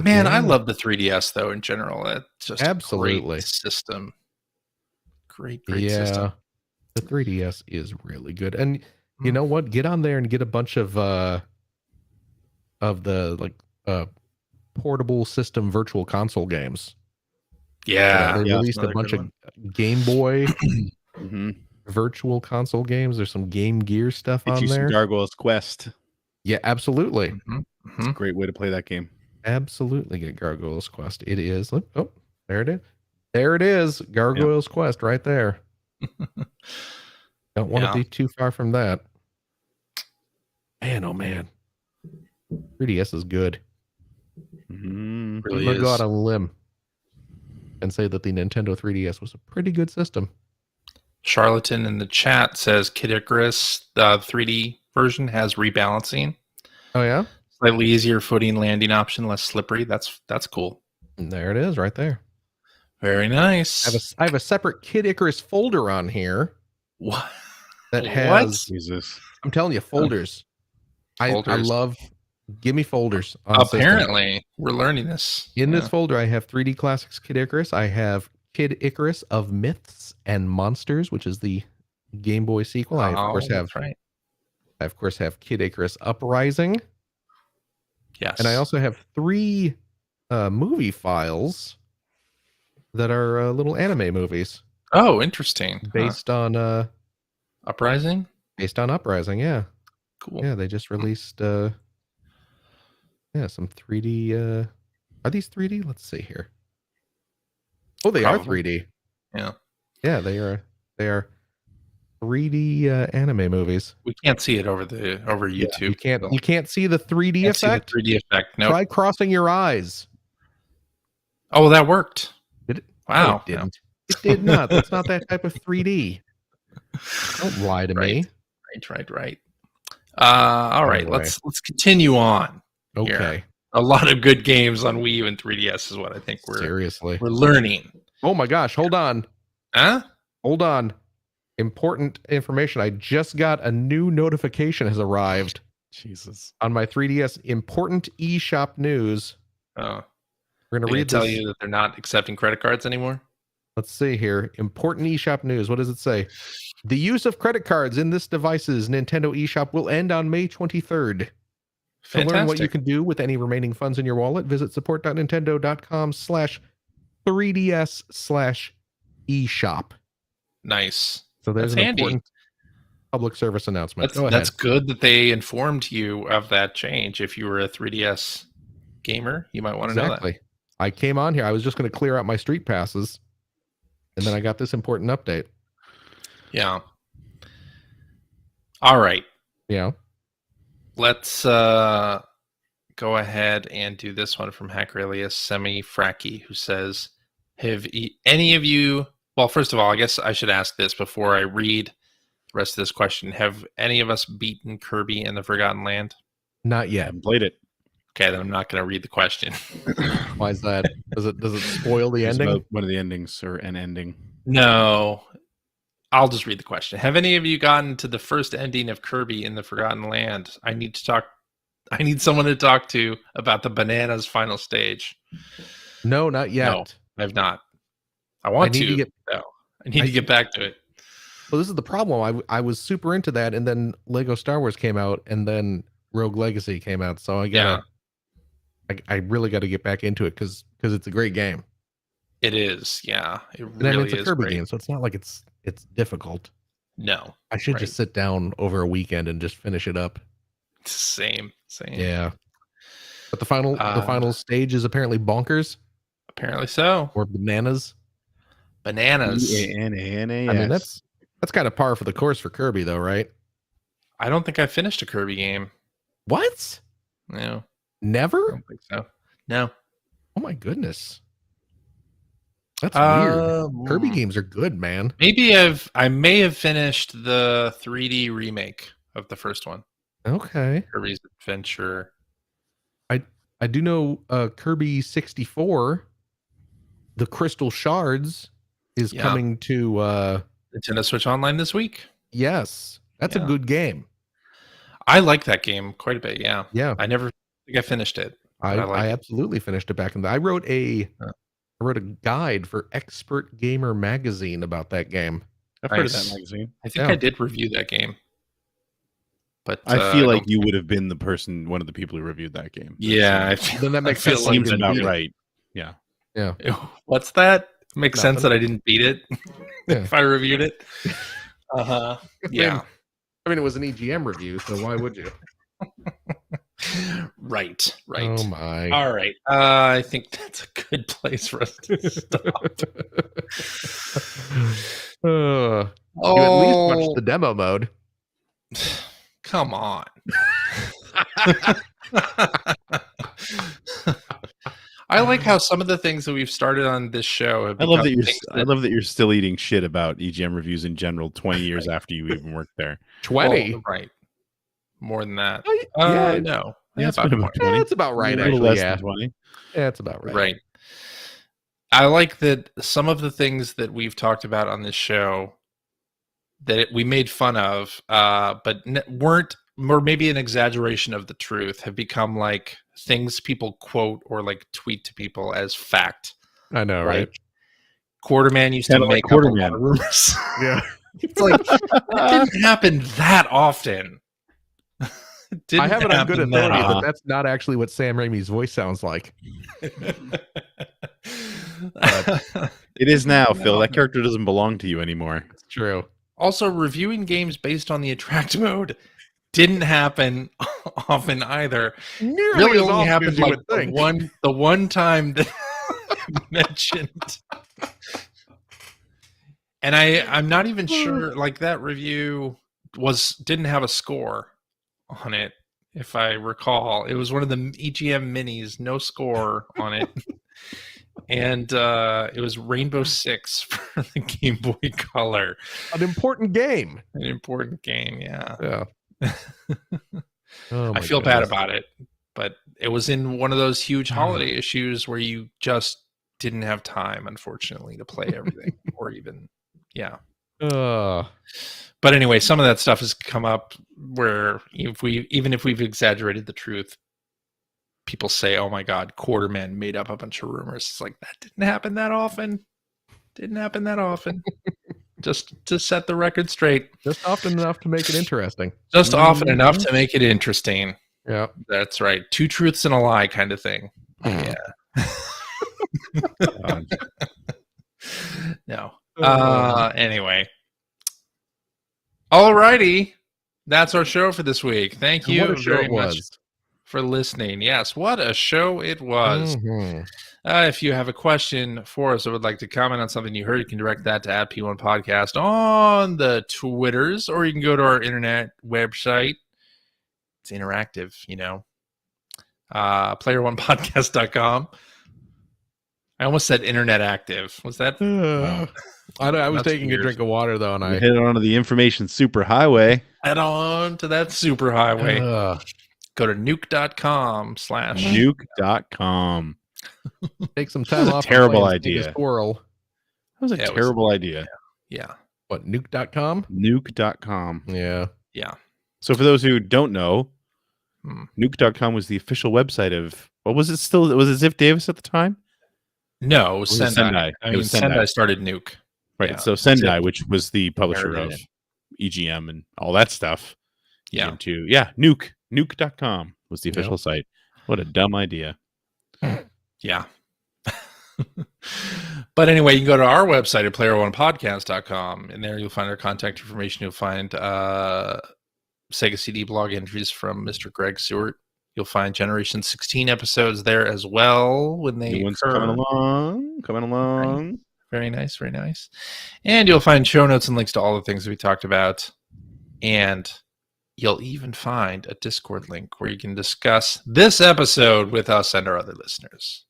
Man, I love the 3DS though in general. It's just absolutely a great system. Great system. The 3DS is really good. And you know what? Get on there and get a bunch of the portable system virtual console games. Yeah. They released a bunch of Game Boy virtual console games. There's some Game Gear stuff on there. Gargoyle's Quest. Yeah, absolutely. It's a great way to play that game. Absolutely get Gargoyle's Quest. It is. Oh, there it is. There it is. Gargoyle's Quest right there. Don't want to be too far from that. Man, oh man. 3DS is good. Really I'm going to go out on a limb and say that the Nintendo 3DS was a pretty good system. Charlatan in the chat says Kid Icarus, the 3D version, has rebalancing. Oh, yeah? Slightly easier footing, landing option, less slippery. That's cool. And there it is right there. Very nice. I have a separate Kid Icarus folder on here. What? That has... Jesus. I'm telling you, folders. I love... Give me folders. Apparently, we're learning this. In this folder, I have 3D Classics Kid Icarus. I have Kid Icarus of Myths and Monsters, which is the Game Boy sequel. I of course have Kid Icarus Uprising. Yes. And I also have 3 movie files that are little anime movies. Oh, interesting. Based on Uprising? Based on Uprising, yeah. Cool. Yeah, they just released some 3D are these 3D? Let's see here. Oh, they are 3D. Yeah. Yeah, they are 3D anime movies. We can't see it over YouTube. You can't see the 3D effect? See the 3D effect. No. Try crossing your eyes. Oh, that worked. Did it? Wow. No, it didn't. It did not. That's not that type of 3D. Don't lie to me. Right. All right, Anyway. let's continue on. Okay. Here. A lot of good games on Wii U and 3DS is what I think we're learning. Oh my gosh, hold on. Huh? Hold on. Important information. I just got a new notification has arrived. Jesus. On my 3DS. Important eShop news. Oh. We're going to read tell you that they're not accepting credit cards anymore? Let's see here. Important eShop news. What does it say? The use of credit cards in this device's Nintendo eShop will end on May 23rd. To learn what you can do with any remaining funds in your wallet, visit support.nintendo.com/3ds/eShop. Nice. So there's an important public service announcement. That's good that they informed you of that change. If you were a 3DS gamer, you might want to know that. I came on here. I was just going to clear out my street passes, and then I got this important update. Yeah. All right. Yeah. Let's go ahead and do this one from Hackerilius Semi-Fracky, who says, have any of you... Well, first of all, I guess I should ask this before I read the rest of this question. Have any of us beaten Kirby and the Forgotten Land? Not yet. I haven't played it. Okay, then I'm not going to read the question. Why is that? Does it spoil the ending? One of the endings or an ending? No. I'll just read the question. Have any of you gotten to the first ending of Kirby in the Forgotten Land? I need someone to talk to about the bananas final stage. No, not yet. No, I've not. I want to get back to it. Well, this is the problem. I was super into that, and then Lego Star Wars came out, and then Rogue Legacy came out. So I really got to get back into it because it's a great game. It is, yeah. It's a Kirby game, so it's not like it's difficult. No, I should just sit down over a weekend and just finish it up. Same. Yeah, but the final stage is apparently bonkers. Apparently so. Or bananas. Bananas. B-A-N-A-N-A-S. I mean, that's kind of par for the course for Kirby, though, right? I don't think I finished a Kirby game. What? No. Never? I don't think so. No. Oh my goodness. That's weird. Kirby games are good, man. Maybe I may have finished the 3D remake of the first one. Okay. Kirby's Adventure. I do know Kirby 64, the Crystal Shards, is coming to Nintendo Switch Online this week. Yes. That's a good game. I like that game quite a bit, yeah. Yeah. I never think I finished it. I absolutely finished it back in the I wrote a guide for Expert Gamer magazine about that game. I've heard of that magazine. I think I did review that game. But I feel like you would have been one of the people who reviewed that game. Yeah, then that makes sense. Seems about right. Yeah. Yeah. What's that? Makes sense that I didn't beat it if I reviewed it. Yeah. I mean, it was an EGM review, so why would you? Right. Oh my. All right. I think that's a good place for us to stop. You at least watched the demo mode. Come on. I like how some of the things that we've started on this show have I love that you're still eating shit about EGM reviews in general 20 years after you even worked there. 20? Oh, right. More than that. No. Yeah, it's about 20. That's about right, a little actually. less than 20. Yeah, it's about right. Right. I like that some of the things that we've talked about on this show that we made fun of, but weren't, or maybe an exaggeration of the truth, have become like things people quote or like tweet to people as fact. I know, right? Quarterman used to make up a lot of rumors. Yeah. It's like, it didn't happen that often. I have it on good authority that that's not actually what Sam Raimi's voice sounds like. It is now, Phil. That character doesn't belong to you anymore. It's true. Also, reviewing games based on the attract mode didn't happen often either. Nearly only happened like the one time that I mentioned. And I'm not even sure, like, that review didn't have a score on it, if I recall. It was one of the EGM minis, no score on it. And it was Rainbow Six for the Game Boy Color. An important game. Yeah. Oh, I feel bad about it, but it was in one of those huge holiday issues where you just didn't have time, unfortunately, to play everything or even, But anyway, some of that stuff has come up where even if we've exaggerated the truth, people say, "Oh my God, Quarterman made up a bunch of rumors." It's like, that didn't happen that often. Just to set the record straight. Just often enough to make it interesting. Yeah. That's right. Two truths and a lie kind of thing. Yeah. No. Anyway. Alrighty. That's our show for this week. Thank you very much for listening. Yes, what a show it was. Mm-hmm. If you have a question for us or would like to comment on something you heard, you can direct that to @P1 Podcast on the Twitters, or you can go to our internet website. It's interactive, playeronepodcast.com. I almost said internet active. Was that? I was taking a drink of water, though, and I headed onto the information superhighway. Head on to that superhighway. Go to nuke.com/ nuke.com. Take some time off. Terrible idea. Squirrel. That was a terrible idea. Yeah. What, nuke.com? Nuke.com. Yeah. Yeah. So for those who don't know, nuke.com was the official website of, what was it still? Was it Ziff Davis at the time? No, it was Was Sendai. it was Sendai. Sendai started Nuke. Right. Yeah. So Sendai, which was the publisher of EGM and all that stuff. Yeah. EGM2. Yeah. Nuke.com was the official site. What a dumb idea. Yeah. But anyway, you can go to our website at player1podcast.com, and there you'll find our contact information. You'll find Sega CD blog entries from Mr. Greg Seward. You'll find Generation 16 episodes there as well when they New ones coming along. Very nice, very nice. And you'll find show notes and links to all the things we talked about. And you'll even find a Discord link where you can discuss this episode with us and our other listeners.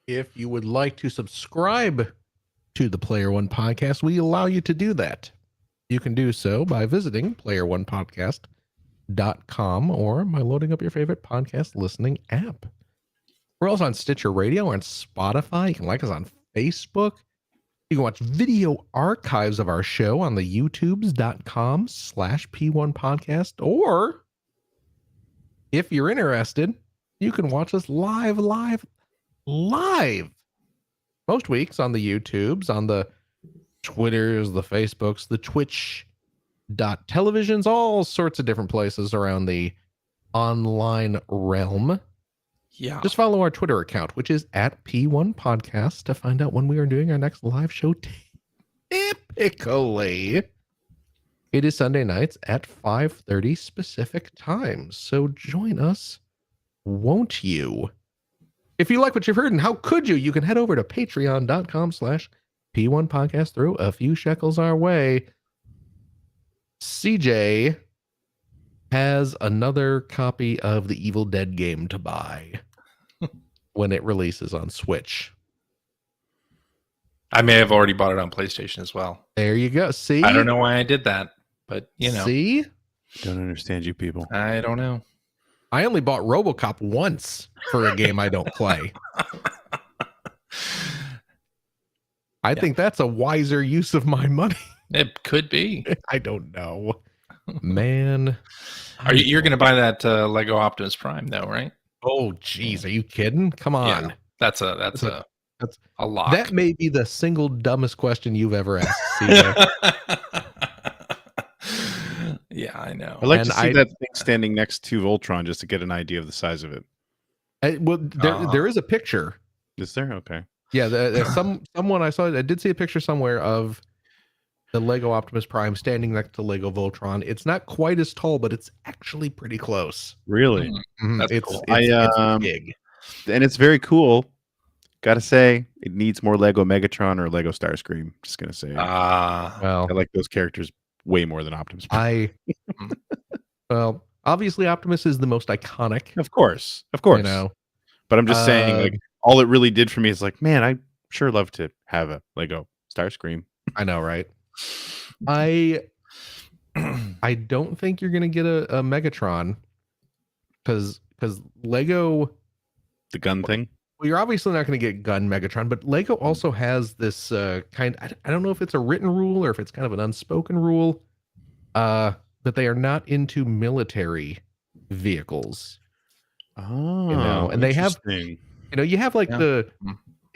If you would like to subscribe to the Player One Podcast, we allow you to do that. You can do so by visiting player1podcast.com or by loading up your favorite podcast listening app. We're also on Stitcher Radio and Spotify. You can like us on Facebook. You can watch video archives of our show on the youtubes.com/P1 podcast. Or if you're interested, you can watch us live most weeks on the YouTubes, on the Twitters, the Facebooks, the Twitch.televisions, all sorts of different places around the online realm. Yeah. Just follow our Twitter account, which is at P1 Podcast, to find out when we are doing our next live show. Typically, it is Sunday nights at 5:30 specific times. So join us, won't you? If you like what you've heard, and how could you? You can head over to patreon.com/P1 Podcast. Throw a few shekels our way. CJ has another copy of the Evil Dead game to buy when it releases on Switch. I may have already bought it on PlayStation as well. There you go. See? I don't know why I did that, but you know. See? Don't understand you people. I don't know. I only bought Robocop once for a game I don't play. I think that's a wiser use of my money. It could be. I don't know. Man. You're going to buy that Lego Optimus Prime though, right? Oh, geez. Are you kidding? Come on. Yeah, that's a lock. That may be the single dumbest question you've ever asked, CJ. Yeah, I know. I'd like to see that thing standing next to Voltron just to get an idea of the size of it. There is a picture. Is there? Okay. Yeah, someone I saw. I did see a picture somewhere of the Lego Optimus Prime standing next to Lego Voltron. It's not quite as tall, but it's actually pretty close. Really? Mm-hmm. That's cool. It's big. And it's very cool. Gotta say, it needs more Lego Megatron or Lego Starscream. Just gonna say. Well, I like those characters way more than Optimus Prime. Well, obviously Optimus is the most iconic. Of course. You know. But I'm just saying, like, all it really did for me is like, man, I sure love to have a Lego Starscream. I know, right? I don't think you're gonna get a Megatron because Lego, the gun thing. Well, you're obviously not going to get gun Megatron, but Lego also has this I don't know if it's a written rule or if it's kind of an unspoken rule, that they are not into military vehicles. Oh, and they have, you have like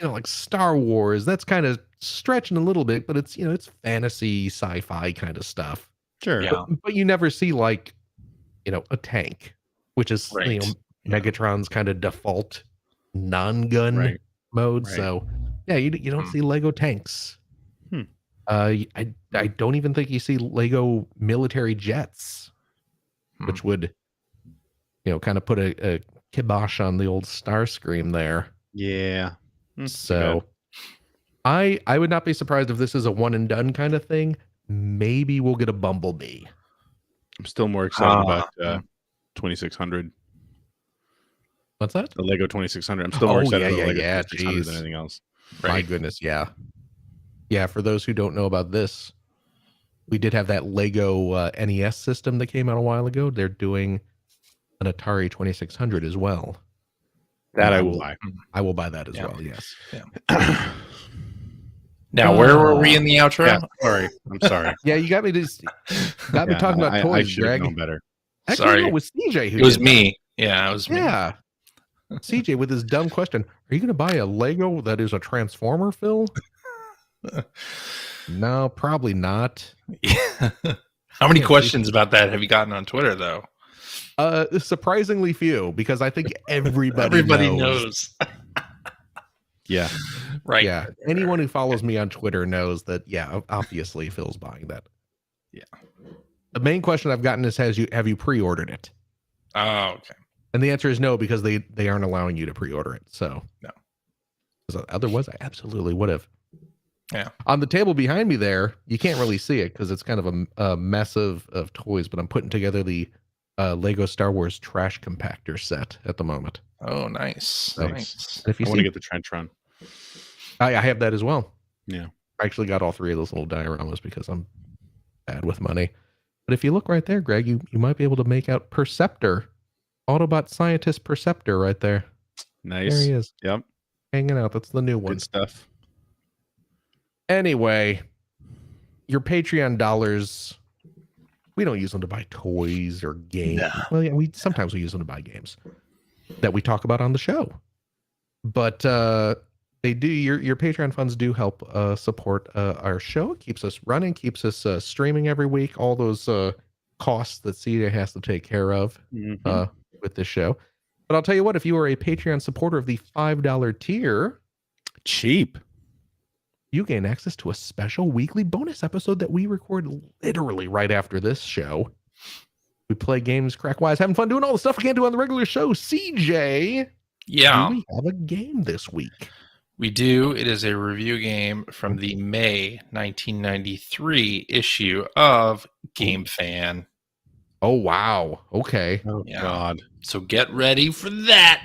like Star Wars. That's kind of stretching a little bit, but it's, it's fantasy, sci-fi kind of stuff. Sure. Yeah. But you never see like, a tank, which is Megatron's kind of default non-gun mode. Right. So yeah, you don't see Lego tanks. I don't even think you see Lego military jets, which would kind of put a kibosh on the old Starscream there. Yeah. So I would not be surprised if this is a one and done kind of thing. Maybe we'll get a Bumblebee. I'm still more excited about 2600. What's that? The Lego 2600. I'm still more excited about Lego 2600 than anything else. Right. My goodness, yeah. Yeah, for those who don't know about this, we did have that Lego NES system that came out a while ago. They're doing an Atari 2600 as well. That I will buy. I will buy that as well, yes. Yeah. Now, where were we in the outro? Yeah, sorry. I'm sorry. Yeah, you got me talking about toys, I should have Greg. known better. Actually, Sorry. no, it was CJ who It was did me. Yeah, it was that. me. Yeah. CJ with his dumb question. Are you going to buy a Lego that is a Transformer, Phil? No, probably not. How many questions about that have you gotten on Twitter, though? Surprisingly few, because I think everybody knows. Yeah. Right. Yeah. Anyone who follows me on Twitter knows that, yeah, obviously Phil's buying that. Yeah. The main question I've gotten is, have you pre-ordered it? Oh, okay. And the answer is no, because they aren't allowing you to pre-order it. So no. Otherwise, I absolutely would have. Yeah. On the table behind me there, you can't really see it because it's kind of a mess of toys, but I'm putting together the Lego Star Wars trash compactor set at the moment. Oh, nice. Nice. If you want to get the trench run. I have that as well. Yeah. I actually got all three of those little dioramas because I'm bad with money. But if you look right there, Greg, you might be able to make out Perceptor, Autobot scientist Perceptor right there. Nice. There he is. Yep. Hanging out. That's the new one. Good stuff. Anyway, your Patreon dollars, we don't use them to buy toys or games. No. Well, yeah, sometimes we use them to buy games that we talk about on the show. But they do. Your Patreon funds do help support our show. It keeps us running, keeps us streaming every week. All those costs that CJ has to take care of with this show. But I'll tell you what, if you are a Patreon supporter of the $5 tier, cheap, you gain access to a special weekly bonus episode that we record literally right after this show. We play games crack-wise, having fun doing all the stuff we can't do on the regular show. CJ, yeah, do we have a game this week? We do. It is a review game from the May 1993 issue of Game Fan. Oh, wow. Okay. Oh, yeah. God. So get ready for that.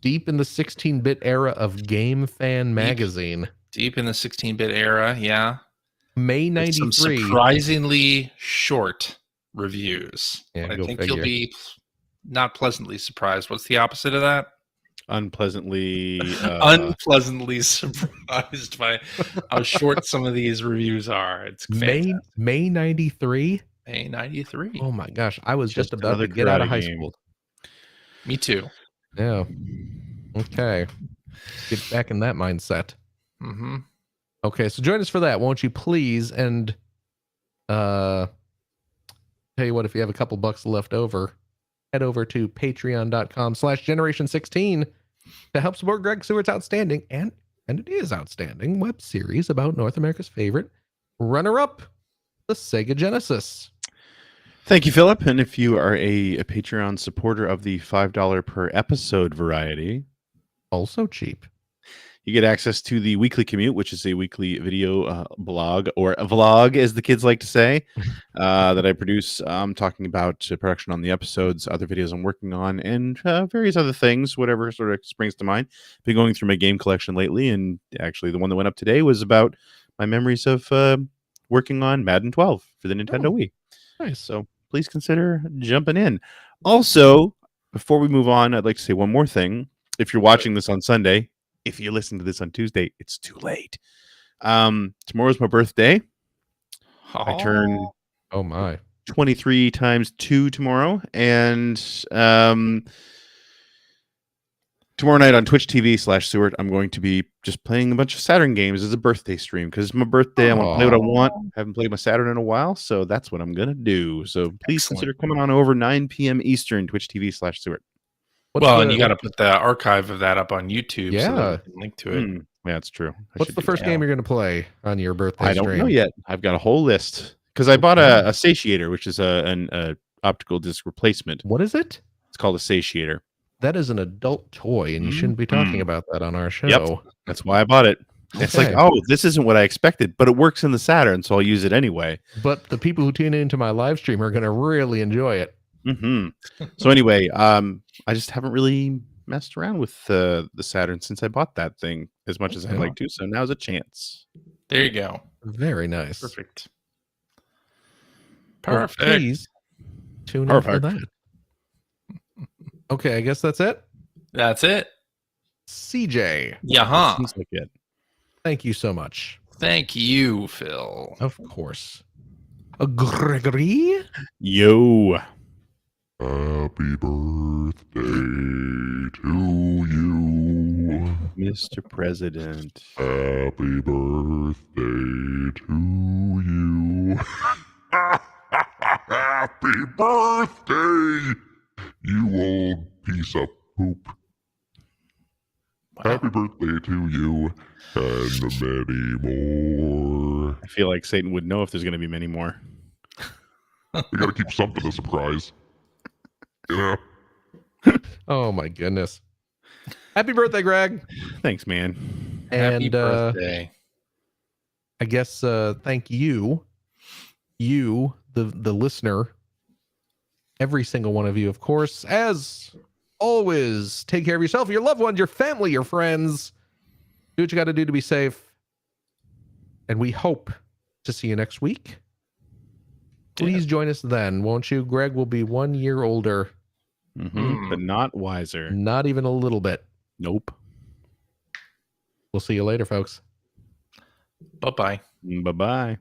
Deep in the 16-bit era of Game Fan magazine. Deep in the 16-bit era, yeah. May 93. Some surprisingly short reviews. Yeah, I think you'll be not pleasantly surprised. What's the opposite of that? Unpleasantly surprised by how short some of these reviews are. It's May 93. May 93. Oh my gosh, I was just about to get out of high school. Me too. Yeah. Okay. Get back in that mindset. Mm-hmm. Okay, so join us for that, won't you please? And tell you what, if you have a couple bucks left over, head over to patreon.com/generation16 to help support Greg Stewart's outstanding, and it is outstanding, web series about North America's favorite runner-up, the Sega Genesis. Thank you, Philip. And if you are a Patreon supporter of the $5 per episode variety, also cheap, you get access to the Weekly Commute, which is a weekly video blog, or a vlog, as the kids like to say, that I produce, talking about production on the episodes, other videos I'm working on, and various other things, whatever sort of springs to mind. Been going through my game collection lately, and actually the one that went up today was about my memories of working on Madden 12 for the Nintendo Wii. Nice. So please consider jumping in. Also, before we move on, I'd like to say one more thing. If you're watching this on Sunday, if you listen to this on Tuesday, it's too late. Tomorrow's my birthday. I turn 23 times 2 tomorrow. And tomorrow night on Twitch TV/Seward, I'm going to be just playing a bunch of Saturn games as a birthday stream because it's my birthday. I want to play what I want. Haven't played my Saturn in a while, so that's what I'm going to do. So please consider coming on over 9 p.m. Eastern, Twitch TV/Seward. And you got to put the archive of that up on YouTube. Yeah. So that we can link to it. Yeah, that's true. What's the first game you're going to play on your birthday I stream? don't know yet. I've got a whole list because I bought a satiator, which is an optical disc replacement. What is it? It's called a satiator. That is an adult toy, and you shouldn't be talking about that on our show. Yep. That's why I bought it. Okay. It's like, oh, this isn't what I expected, but it works in the Saturn, so I'll use it anyway. But the people who tune into my live stream are going to really enjoy it. So anyway, I just haven't really messed around with the Saturn since I bought that thing as much as I'd like to. So now's a chance. There you go. Very nice. Perfect. Well, please tune in for that. Okay, I guess that's it. That's it. CJ. Yeah, huh? Seems like it. Thank you so much. Thank you, Phil. Of course. Gregory? Yo. Happy birthday to you. Mr. President. Happy birthday to you. Happy birthday, you old piece of poop. Wow. Happy birthday to you and many more. I feel like Satan would know if there's going to be many more. We gotta keep something a surprise. You know? Oh my goodness. Happy birthday, Greg. Thanks, man. Happy And birthday. I guess thank you, the listener, every single one of you, of course. As always, take care of yourself, your loved ones, your family, your friends. Do what you got to do to be safe. And we hope to see you next week. Please join us then, won't you? Greg will be 1 year older. But not wiser. Not even a little bit. Nope. We'll see you later, folks. Bye-bye. Bye-bye.